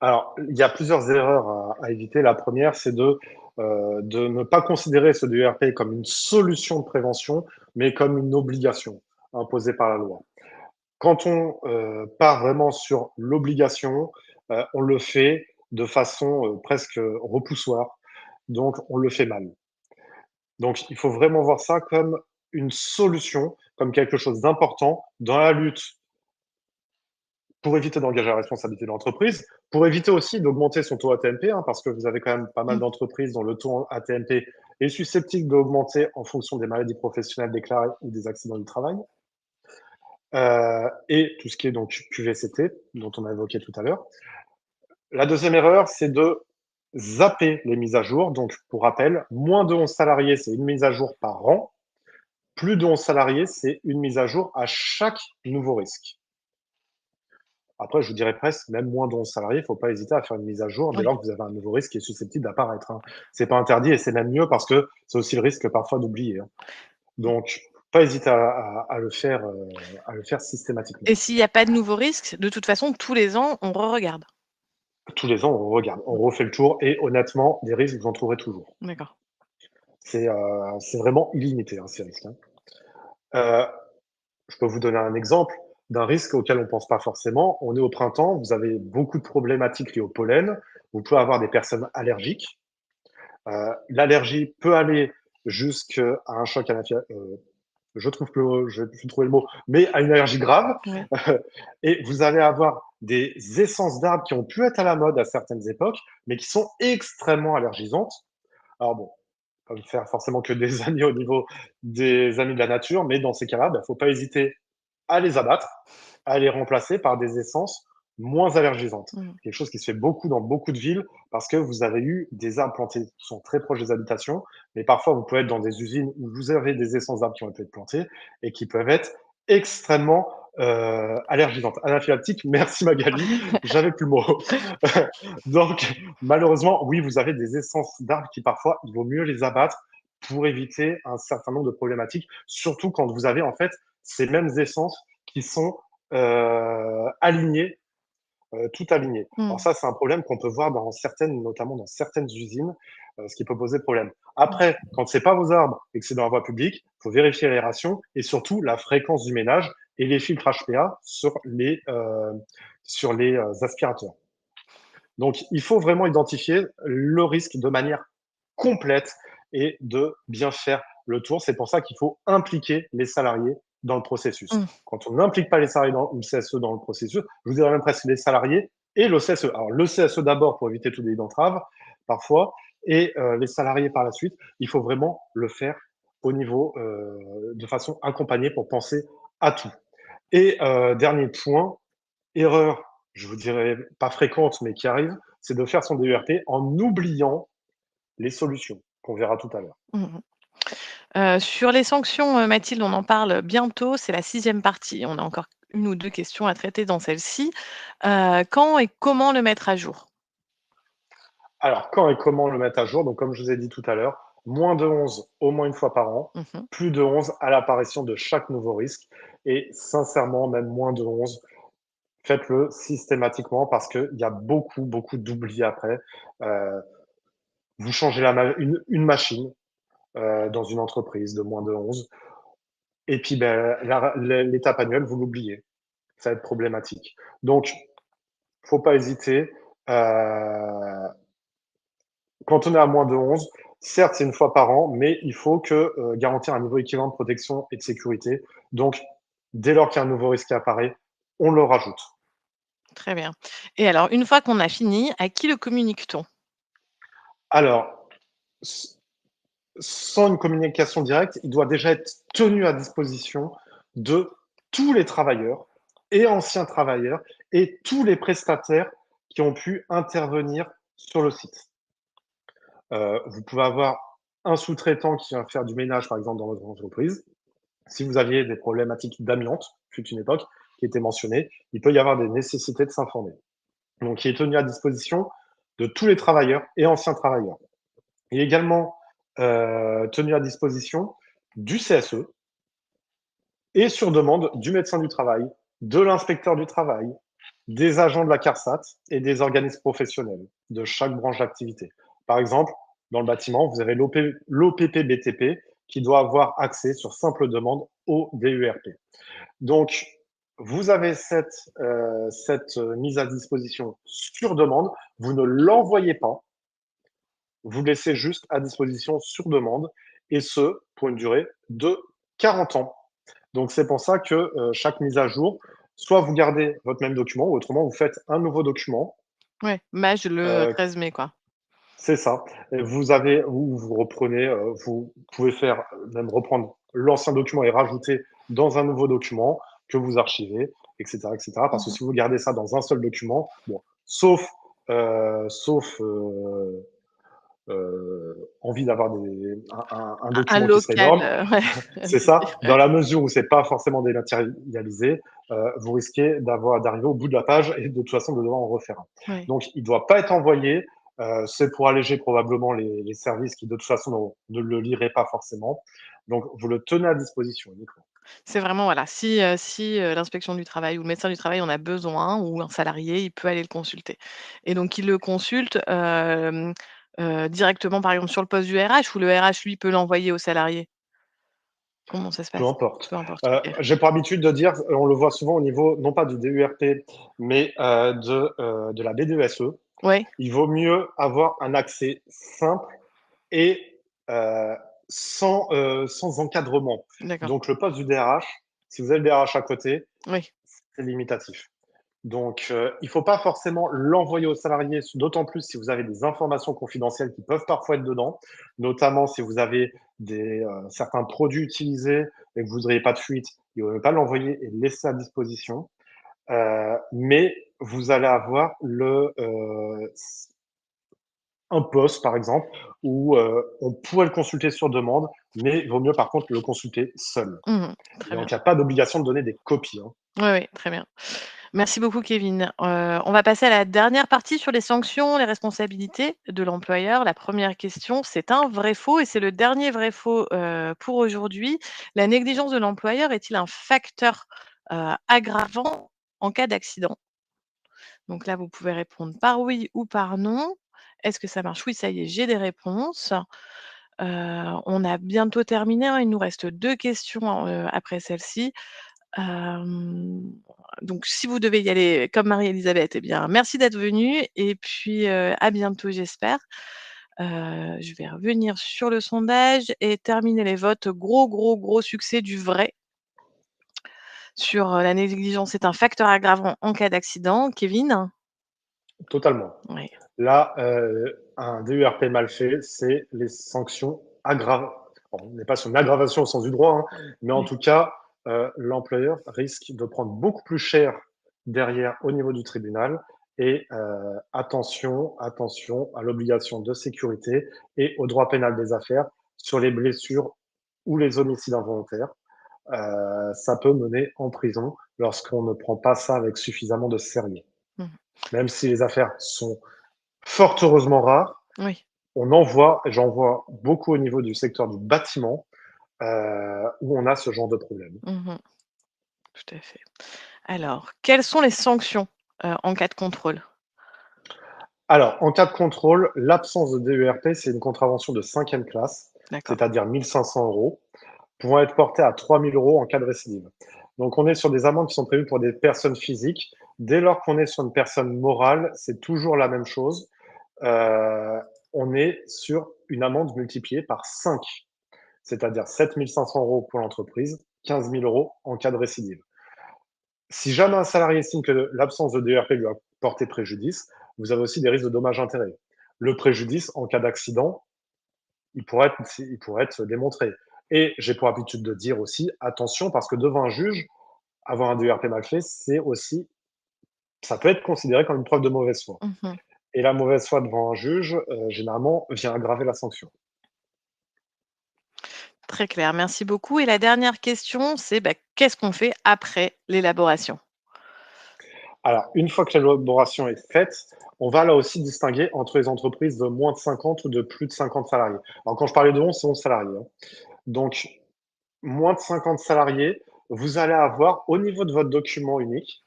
Alors, il y a plusieurs erreurs à éviter. La première, c'est de ne pas considérer ce DERP comme une solution de prévention, mais comme une obligation imposée par la loi. Quand on part vraiment sur l'obligation, on le fait de façon presque repoussoire, donc on le fait mal. Donc il faut vraiment voir ça comme une solution, comme quelque chose d'important dans la lutte pour éviter d'engager la responsabilité de l'entreprise, pour éviter aussi d'augmenter son taux ATMP, hein, parce que vous avez quand même pas mal Mmh. d'entreprises dont le taux ATMP est susceptible d'augmenter en fonction des maladies professionnelles déclarées ou des accidents du travail. Et tout ce qui est donc QVCT, dont on a évoqué tout à l'heure. La deuxième erreur, c'est de zapper les mises à jour. Donc, pour rappel, moins de 11 salariés, c'est une mise à jour par an. Plus de 11 salariés, c'est une mise à jour à chaque nouveau risque. Après, je vous dirais presque, même moins de 11 salariés, il ne faut pas hésiter à faire une mise à jour dès Oui. lors que vous avez un nouveau risque qui est susceptible d'apparaître, hein. C'est pas interdit et c'est même mieux parce que c'est aussi le risque parfois d'oublier, hein. Donc, pas hésiter à le faire systématiquement. Et s'il y a pas de nouveaux risques, de toute façon, tous les ans, on regarde. Tous les ans, on regarde, on refait le tour et honnêtement, des risques, vous en trouverez toujours. D'accord. C'est vraiment illimité, hein, ces risques, hein. Heu, je peux vous donner un exemple d'un risque auquel on ne pense pas forcément. On est au printemps, vous avez beaucoup de problématiques liées au pollen. Vous pouvez avoir des personnes allergiques. L'allergie peut aller jusqu'à un choc je trouve plus je vais plus trouver le mot, mais à une allergie grave. Oui. Et vous allez avoir des essences d'arbres qui ont pu être à la mode à certaines époques, mais qui sont extrêmement allergisantes. Alors bon, pas me faire forcément que des amis au niveau des amis de la nature, mais dans ces cas-là, il ne faut pas hésiter à les abattre, à les remplacer par des essences moins allergisantes. Mmh. Quelque chose qui se fait beaucoup dans beaucoup de villes parce que vous avez eu des arbres plantés qui sont très proches des habitations, mais parfois vous pouvez être dans des usines où vous avez des essences d'arbres qui ont été plantées et qui peuvent être extrêmement allergisantes. Anaphylactiques, merci Magali, j'avais plus le mot. Donc, malheureusement, oui, vous avez des essences d'arbres qui parfois, il vaut mieux les abattre pour éviter un certain nombre de problématiques, surtout quand vous avez en fait ces mêmes essences qui sont alignées, toutes alignées. Alors Mmh. ça, c'est un problème qu'on peut voir dans certaines, notamment dans certaines usines, ce qui peut poser problème. Après, quand c'est pas vos arbres et que c'est dans la voie publique, il faut vérifier l'aération et surtout la fréquence du ménage et les filtres HPA sur les aspirateurs. Donc, il faut vraiment identifier le risque de manière complète et de bien faire le tour. C'est pour ça qu'il faut impliquer les salariés dans le processus. Mmh. Quand on n'implique pas les salariés dans le CSE dans le processus, je vous dirais même presque les salariés et le CSE. Alors, le CSE d'abord pour éviter tout délit d'entrave, parfois, et les salariés par la suite. Il faut vraiment le faire au niveau de façon accompagnée pour penser à tout. Et dernier point, erreur, je vous dirais pas fréquente, mais qui arrive, c'est de faire son DERP en oubliant les solutions, qu'on verra tout à l'heure. Mmh. Sur les sanctions, Mathilde, on en parle bientôt, c'est la sixième partie. On a encore une ou 2 questions à traiter dans celle-ci. Quand et comment le mettre à jour? Alors, quand et comment le mettre à jour? Donc, comme je vous ai dit tout à l'heure, moins de 11 au moins une fois par an, Mmh. plus de 11 à l'apparition de chaque nouveau risque. Et sincèrement, même moins de 11, faites-le systématiquement parce qu'il y a beaucoup, beaucoup d'oublis après. Euh, vous changez une machine dans une entreprise de moins de 11, et puis ben, l'étape annuelle, vous l'oubliez. Ça va être problématique. Donc, faut pas hésiter. Euh, Quand on est à moins de 11, certes, c'est une fois par an, mais il faut que garantir un niveau équivalent de protection et de sécurité. Donc, dès lors qu'il y a un nouveau risque qui apparaît, on le rajoute. Très bien. Et alors, une fois qu'on a fini, à qui le communique-t-on? Alors, sans une communication directe, il doit déjà être tenu à disposition de tous les travailleurs et anciens travailleurs et tous les prestataires qui ont pu intervenir sur le site. Vous pouvez avoir un sous-traitant qui vient faire du ménage, par exemple, dans votre entreprise. Si vous aviez des problématiques d'amiante, fut une époque, qui étaient mentionnées, il peut y avoir des nécessités de s'informer. Donc, il est tenu à disposition de tous les travailleurs et anciens travailleurs. Il est également tenu à disposition du CSE et sur demande du médecin du travail, de l'inspecteur du travail. des agents de la CARSAT et des organismes professionnels de chaque branche d'activité. Par exemple, dans le bâtiment, vous avez l'OPP-BTP qui doit avoir accès sur simple demande au DURP. Donc, vous avez cette mise à disposition sur demande, vous ne l'envoyez pas, vous laissez juste à disposition sur demande, et ce, pour une durée de 40 ans. Donc, c'est pour ça que chaque mise à jour, soit vous gardez votre même document, ou autrement, vous faites un nouveau document. Ouais, mage le Euh, 13 mai, quoi. c'est ça. Et vous reprenez, vous pouvez faire, même reprendre l'ancien document et rajouter dans un nouveau document que vous archivez, etc., etc. Parce que Mmh. si vous gardez ça dans un seul document, bon, sauf envie d'avoir un Un document qui serait local, énorme, ouais, c'est allez-y. ça. Dans la mesure où c'est pas forcément dématérialisé, vous risquez d'arriver au bout de la page et de toute façon de devoir en refaire un. Ouais. Donc, il doit pas être envoyé. C'est pour alléger probablement les services qui, de toute façon, ne le liraient pas forcément. Donc, vous le tenez à disposition uniquement. C'est vraiment voilà, si, l'inspection du travail ou le médecin du travail en a besoin ou un salarié, il peut aller le consulter et donc il le consulte, directement, par exemple, sur le poste du RH ou le RH, lui, peut l'envoyer au salarié? Comment ça se Peu passe? importe. Peu importe, OK. J'ai pour habitude de dire, on le voit souvent au niveau, non pas du DURP, mais de la BDESE. Ouais, Il vaut mieux avoir un accès simple et sans encadrement. d'accord. Donc, le poste du DRH, si vous avez le DRH à côté, Oui. c'est limitatif. Donc, il ne faut pas forcément l'envoyer aux salariés, d'autant plus si vous avez des informations confidentielles qui peuvent parfois être dedans, notamment si vous avez certains produits utilisés et que vous ne voudriez pas de fuite, il ne vaut pas l'envoyer et le laisser à disposition. Mais vous allez avoir un poste, par exemple, où on pourrait le consulter sur demande, mais il vaut mieux par contre le consulter seul. Mmh. Et Très bien. donc, il n'y a pas d'obligation de donner des copies, hein. Oui, oui, très bien. Merci beaucoup Kevin. On va passer à la dernière partie sur les sanctions, les responsabilités de l'employeur. La première question, c'est un vrai faux et c'est le dernier vrai faux, pour aujourd'hui. La négligence de l'employeur est-il un facteur, aggravant en cas d'accident? Donc là, vous pouvez répondre par oui ou par non. Est-ce que ça marche? Oui, ça y est, j'ai des réponses. On a bientôt terminé, hein, il nous reste 2 questions, après celle-ci. Hem, donc si vous devez y aller comme Marie-Élisabeth, eh bien, merci d'être venue et puis, à bientôt j'espère. Je vais revenir sur le sondage et terminer les votes. Gros, gros, gros succès du vrai sur, la négligence est un facteur aggravant en cas d'accident. Kevin? Totalement. Oui. Là, un DURP mal fait, c'est les sanctions aggravantes. On n'est pas sur une aggravation au sens du droit, hein, mais en Oui. tout cas, l'employeur risque de prendre beaucoup plus cher derrière au niveau du tribunal. Et attention à l'obligation de sécurité et au droit pénal des affaires sur les blessures ou les homicides involontaires. Ça peut mener en prison lorsqu'on ne prend pas ça avec suffisamment de sérieux. Mmh. Même si les affaires sont fort heureusement rares, Oui. j'en vois beaucoup au niveau du secteur du bâtiment, où on a ce genre de problème. Mmh. Tout à fait. Alors, quelles sont les sanctions, en cas de contrôle? Alors, en cas de contrôle, l'absence de DERP, c'est une contravention de cinquième classe, D'accord. c'est-à-dire 1500 euros, pouvant être portée à 3000 euros en cas de récidive. Donc, on est sur des amendes qui sont prévues pour des personnes physiques. Dès lors qu'on est sur une personne morale, c'est toujours la même chose. Euh, on est sur une amende multipliée par 5, c'est-à-dire 7500 euros pour l'entreprise, 15 000 euros en cas de récidive. Si jamais un salarié estime que l'absence de DERP lui a porté préjudice, vous avez aussi des risques de dommages-intérêts. Le préjudice, en cas d'accident, il pourrait être démontré. Et j'ai pour habitude de dire aussi, attention, parce que devant un juge, avoir un DERP mal fait, ça peut être considéré comme une preuve de mauvaise foi. Mmh. Et la mauvaise foi devant un juge, généralement, vient aggraver la sanction. Très clair, merci beaucoup et la dernière question, c'est, bah, qu'est-ce qu'on fait après l'élaboration? Alors, une fois que l'élaboration est faite, on va là aussi distinguer entre les entreprises de moins de 50 ou de plus de 50 salariés. Alors, quand je parlais de 11, c'est 11 salariés, hein. Donc, moins de 50 salariés, vous allez avoir au niveau de votre document unique,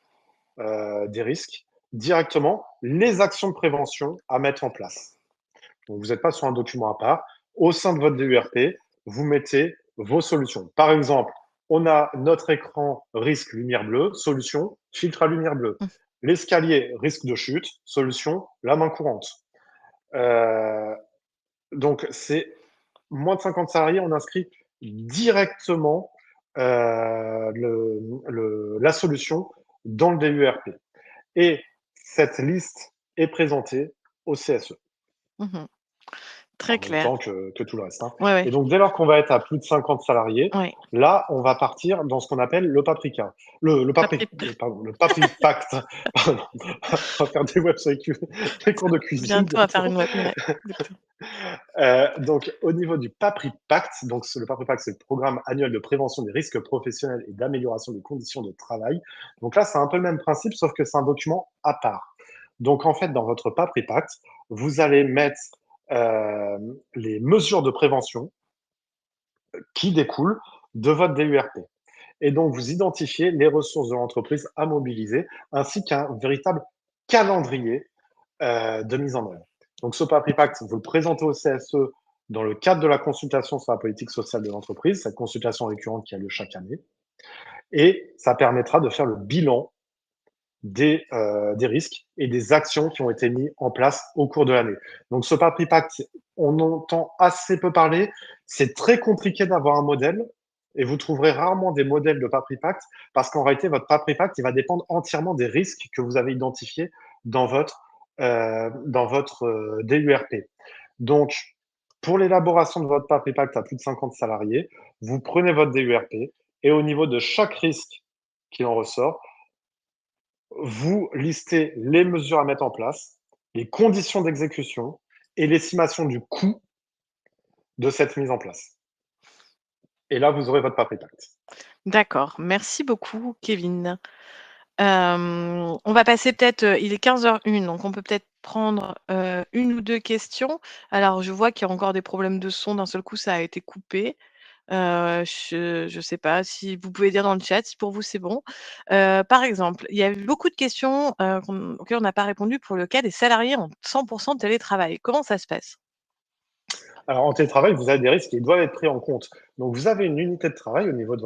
des risques, directement les actions de prévention à mettre en place. Donc, vous n'êtes pas sur un document à part. Au sein de votre DURP, vous mettez vos solutions. Par exemple, on a notre écran risque lumière bleue, solution, filtre à lumière bleue. Mmh. L'escalier risque de chute, solution, la main courante. Euh, donc, c'est moins de 50 salariés, on inscrit directement la solution dans le DURP. Et cette liste est présentée au CSE. Mmh. Très En même clair. temps que tout le reste, hein. Ouais, ouais. Et donc, dès lors qu'on va être à plus de 50 salariés, Ouais. là, on va partir dans ce qu'on appelle le paprika. Pas pris Pardon, le papripact. Pardon. On va faire des webs avec des cours de cuisine bientôt à faire bientôt. une web, ouais, exactement. Donc, au niveau du papripact, donc le papripact, c'est le programme annuel de prévention des risques professionnels et d'amélioration des conditions de travail. Donc là, c'est un peu le même principe, sauf que c'est un document à part. Donc, en fait, dans votre papripact, vous allez mettre euh, les mesures de prévention qui découlent de votre DURP. Et donc, vous identifiez les ressources de l'entreprise à mobiliser, ainsi qu'un véritable calendrier de mise en œuvre. Donc, ce Paper Pact, vous le présentez au CSE dans le cadre de la consultation sur la politique sociale de l'entreprise, cette consultation récurrente qui a lieu chaque année, et ça permettra de faire le bilan des risques et des actions qui ont été mises en place au cours de l'année. Donc, ce Paper Pact, on entend assez peu parler. C'est très compliqué d'avoir un modèle et vous trouverez rarement des modèles de Paper Pact parce qu'en réalité, votre Paper Pact, il va dépendre entièrement des risques que vous avez identifiés dans votre DURP. Donc, pour l'élaboration de votre Paper Pact à plus de 50 salariés, vous prenez votre DURP et au niveau de chaque risque qui en ressort, vous listez les mesures à mettre en place, les conditions d'exécution et l'estimation du coût de cette mise en place. Et là, vous aurez votre papier pacte. D'accord, merci beaucoup Kevin. On va passer peut-être, il est 15h01, donc on peut peut-être prendre, 1 ou 2 questions. Alors je vois qu'il y a encore des problèmes de son, d'un seul coup ça a été coupé. Je sais pas si vous pouvez dire dans le chat si pour vous c'est bon. Par exemple, il y a eu beaucoup de questions, auxquelles on n'a pas répondu pour le cas des salariés en 100 télétravail. Comment ça se passe? Alors, en télétravail, vous avez des risques qui doivent être pris en compte. Donc, vous avez une unité de travail au niveau de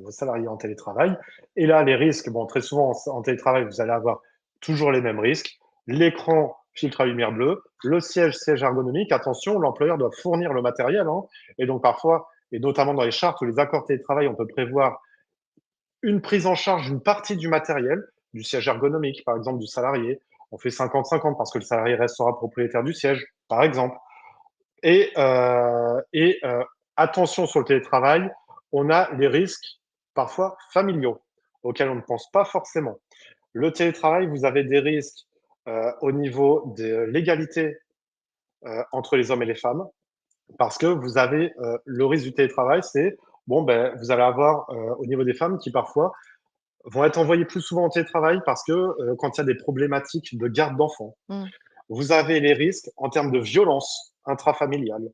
vos salariés en télétravail. Et là, les risques, bon, très souvent en télétravail, vous allez avoir toujours les mêmes risques. L'écran filtre à lumière bleue, le siège ergonomique. Attention, l'employeur doit fournir le matériel, hein. Et donc, parfois, et notamment dans les chartes ou les accords télétravail, on peut prévoir une prise en charge d'une partie du matériel, du siège ergonomique, par exemple, du salarié. On fait 50-50 parce que le salarié restera propriétaire du siège, par exemple. Et attention sur le télétravail, on a les risques parfois familiaux auxquels on ne pense pas forcément. Le télétravail, vous avez des risques au niveau de l'égalité entre les hommes et les femmes, parce que vous avez le risque du télétravail, c'est bon, ben, vous allez avoir au niveau des femmes qui parfois vont être envoyées plus souvent en télétravail parce que quand il y a des problématiques de garde d'enfants, Mmh. vous avez les risques en termes de violence intrafamiliale.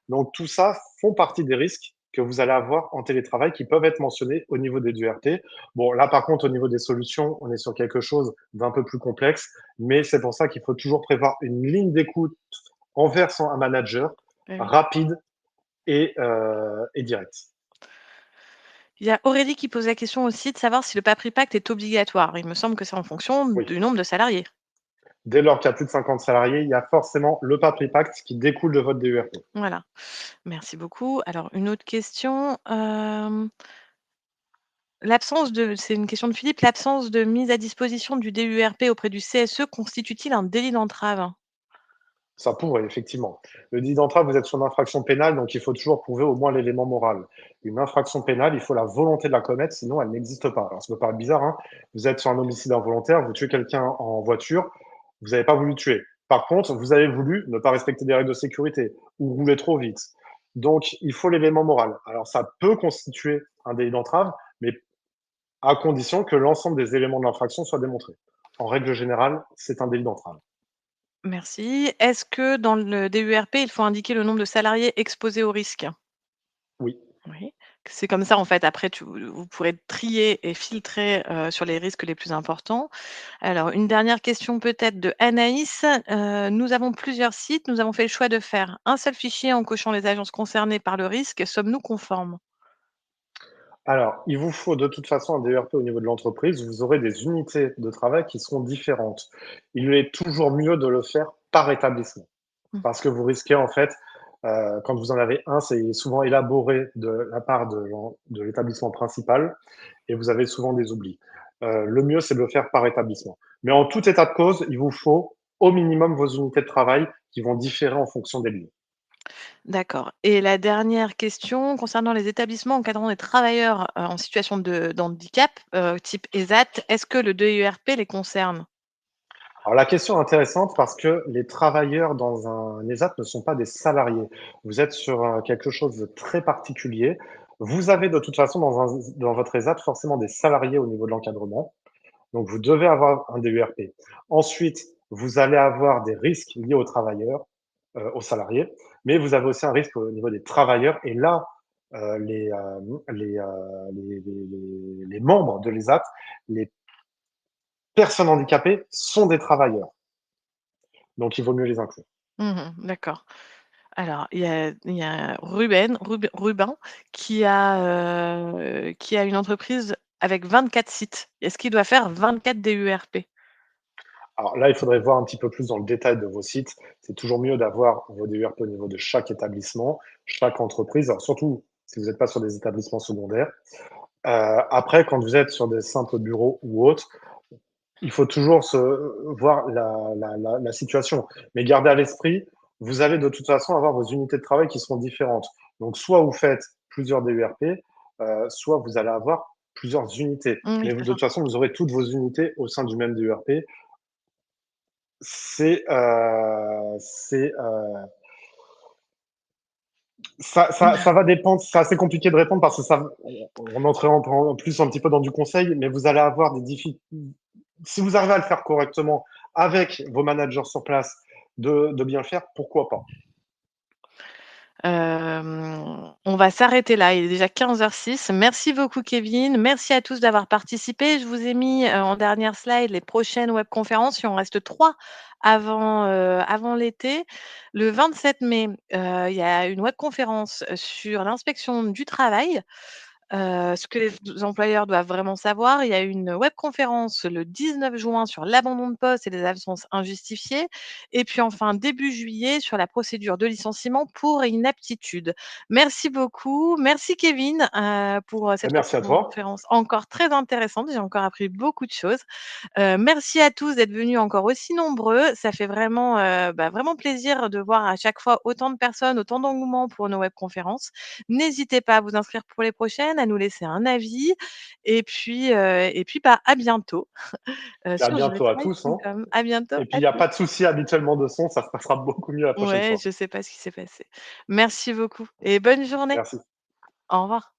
Donc tout ça font partie des risques que vous allez avoir en télétravail qui peuvent être mentionnés au niveau des DURP. Bon, là par contre, au niveau des solutions, on est sur quelque chose d'un peu plus complexe, mais c'est pour ça qu'il faut toujours prévoir une ligne d'écoute envers un manager Eh oui. rapide et direct. Il y a Aurélie qui pose la question aussi de savoir si le Papri Pacte est obligatoire. Il me semble que c'est en fonction Oui. du nombre de salariés. Dès lors qu'il y a plus de 50 salariés, il y a forcément le Papri Pacte qui découle de votre DURP. Voilà, merci beaucoup. Alors une autre question, c'est une question de Philippe, l'absence de mise à disposition du DURP auprès du CSE constitue-t-il un délit d'entrave? Ça pourrait, effectivement. Le délit d'entrave, vous êtes sur une infraction pénale, donc il faut toujours prouver au moins l'élément moral. Une infraction pénale, il faut la volonté de la commettre, sinon elle n'existe pas. Alors ça peut paraître bizarre, hein. Vous êtes sur un homicide involontaire, vous tuez quelqu'un en voiture, vous n'avez pas voulu tuer. Par contre, vous avez voulu ne pas respecter des règles de sécurité ou rouler trop vite. Donc, il faut l'élément moral. Alors, ça peut constituer un délit d'entrave, mais à condition que l'ensemble des éléments de l'infraction soient démontrés. En règle générale, c'est un délit d'entrave. Merci. Est-ce que dans le DURP, il faut indiquer le nombre de salariés exposés au risque? Oui. Oui. C'est comme ça, en fait, après vous pourrez trier et filtrer, sur les risques les plus importants. Alors une dernière question peut-être de Anaïs. Nous avons plusieurs sites, nous avons fait le choix de faire un seul fichier en cochant les agences concernées par le risque. Sommes-nous conformes? Alors, il vous faut de toute façon un DERP au niveau de l'entreprise. Vous aurez des unités de travail qui seront différentes. Il est toujours mieux de le faire par établissement Mmh. parce que vous risquez en fait, quand vous en avez un, c'est souvent élaboré de la part de l'établissement principal et vous avez souvent des oublis. Le mieux, c'est de le faire par établissement. Mais en tout état de cause, il vous faut au minimum vos unités de travail qui vont différer en fonction des lieux. D'accord et la dernière question concernant les établissements encadrant des travailleurs, en situation de handicap, type ESAT, est-ce que le DURP les concerne? Alors la question est intéressante parce que les travailleurs dans un ESAT ne sont pas des salariés. Vous êtes sur quelque chose de très particulier. Vous avez de toute façon dans votre ESAT forcément des salariés au niveau de l'encadrement. Donc vous devez avoir un DURP. Ensuite, vous allez avoir des risques liés aux travailleurs, aux salariés, mais vous avez aussi un risque au niveau des travailleurs. Et là, les membres de l'ESAT, les personnes handicapées sont des travailleurs. Donc il vaut mieux les inclure. Mmh, d'accord. Alors, il y a Rubin qui a une entreprise avec 24 sites. Est-ce qu'il doit faire 24 DURP? Alors là, il faudrait voir un petit peu plus dans le détail de vos sites. C'est toujours mieux d'avoir vos DURP au niveau de chaque établissement, chaque entreprise, alors surtout si vous n'êtes pas sur des établissements secondaires. Après, quand vous êtes sur des simples bureaux ou autres, il faut toujours voir la situation. Mais gardez à l'esprit, vous allez de toute façon avoir vos unités de travail qui seront différentes. Donc, soit vous faites plusieurs DURP, soit vous allez avoir plusieurs unités. Oui, Mais c'est de ça. toute façon, vous aurez toutes vos unités au sein du même DURP. Ça va dépendre. C'est assez compliqué de répondre parce que on entrerait en plus un petit peu dans du conseil, mais vous allez avoir des difficultés. Si vous arrivez à le faire correctement avec vos managers sur place, de bien le faire, pourquoi pas. On va s'arrêter là, il est déjà 15h06. Merci beaucoup Kevin, merci à tous d'avoir participé. Je vous ai mis, en dernière slide les prochaines webconférences. Il en reste 3 avant l'été. Le 27 mai, il y a une webconférence sur l'inspection du travail. Ce que les employeurs doivent vraiment savoir. Il y a une webconférence le 19 juin sur l'abandon de poste et les absences injustifiées et puis enfin début juillet sur la procédure de licenciement pour inaptitude. Merci beaucoup. Merci Kevin, pour, cette Merci à toi. webconférence encore très intéressante. J'ai encore appris beaucoup de choses. Merci à tous d'être venus encore aussi nombreux. Ça fait vraiment, vraiment plaisir de voir à chaque fois autant de personnes, autant d'engouement pour nos webconférences. N'hésitez pas à vous inscrire pour les prochaines, à nous laisser un avis et puis, à bientôt, Et à sur bientôt à tous, hein. jeuxtravail.com. À bientôt, Et puis, à il n'y a tous. pas de souci habituellement de son, ça se passera beaucoup mieux la prochaine Ouais, fois. je sais pas ce qui s'est passé. Merci beaucoup et bonne journée. Merci. Au revoir.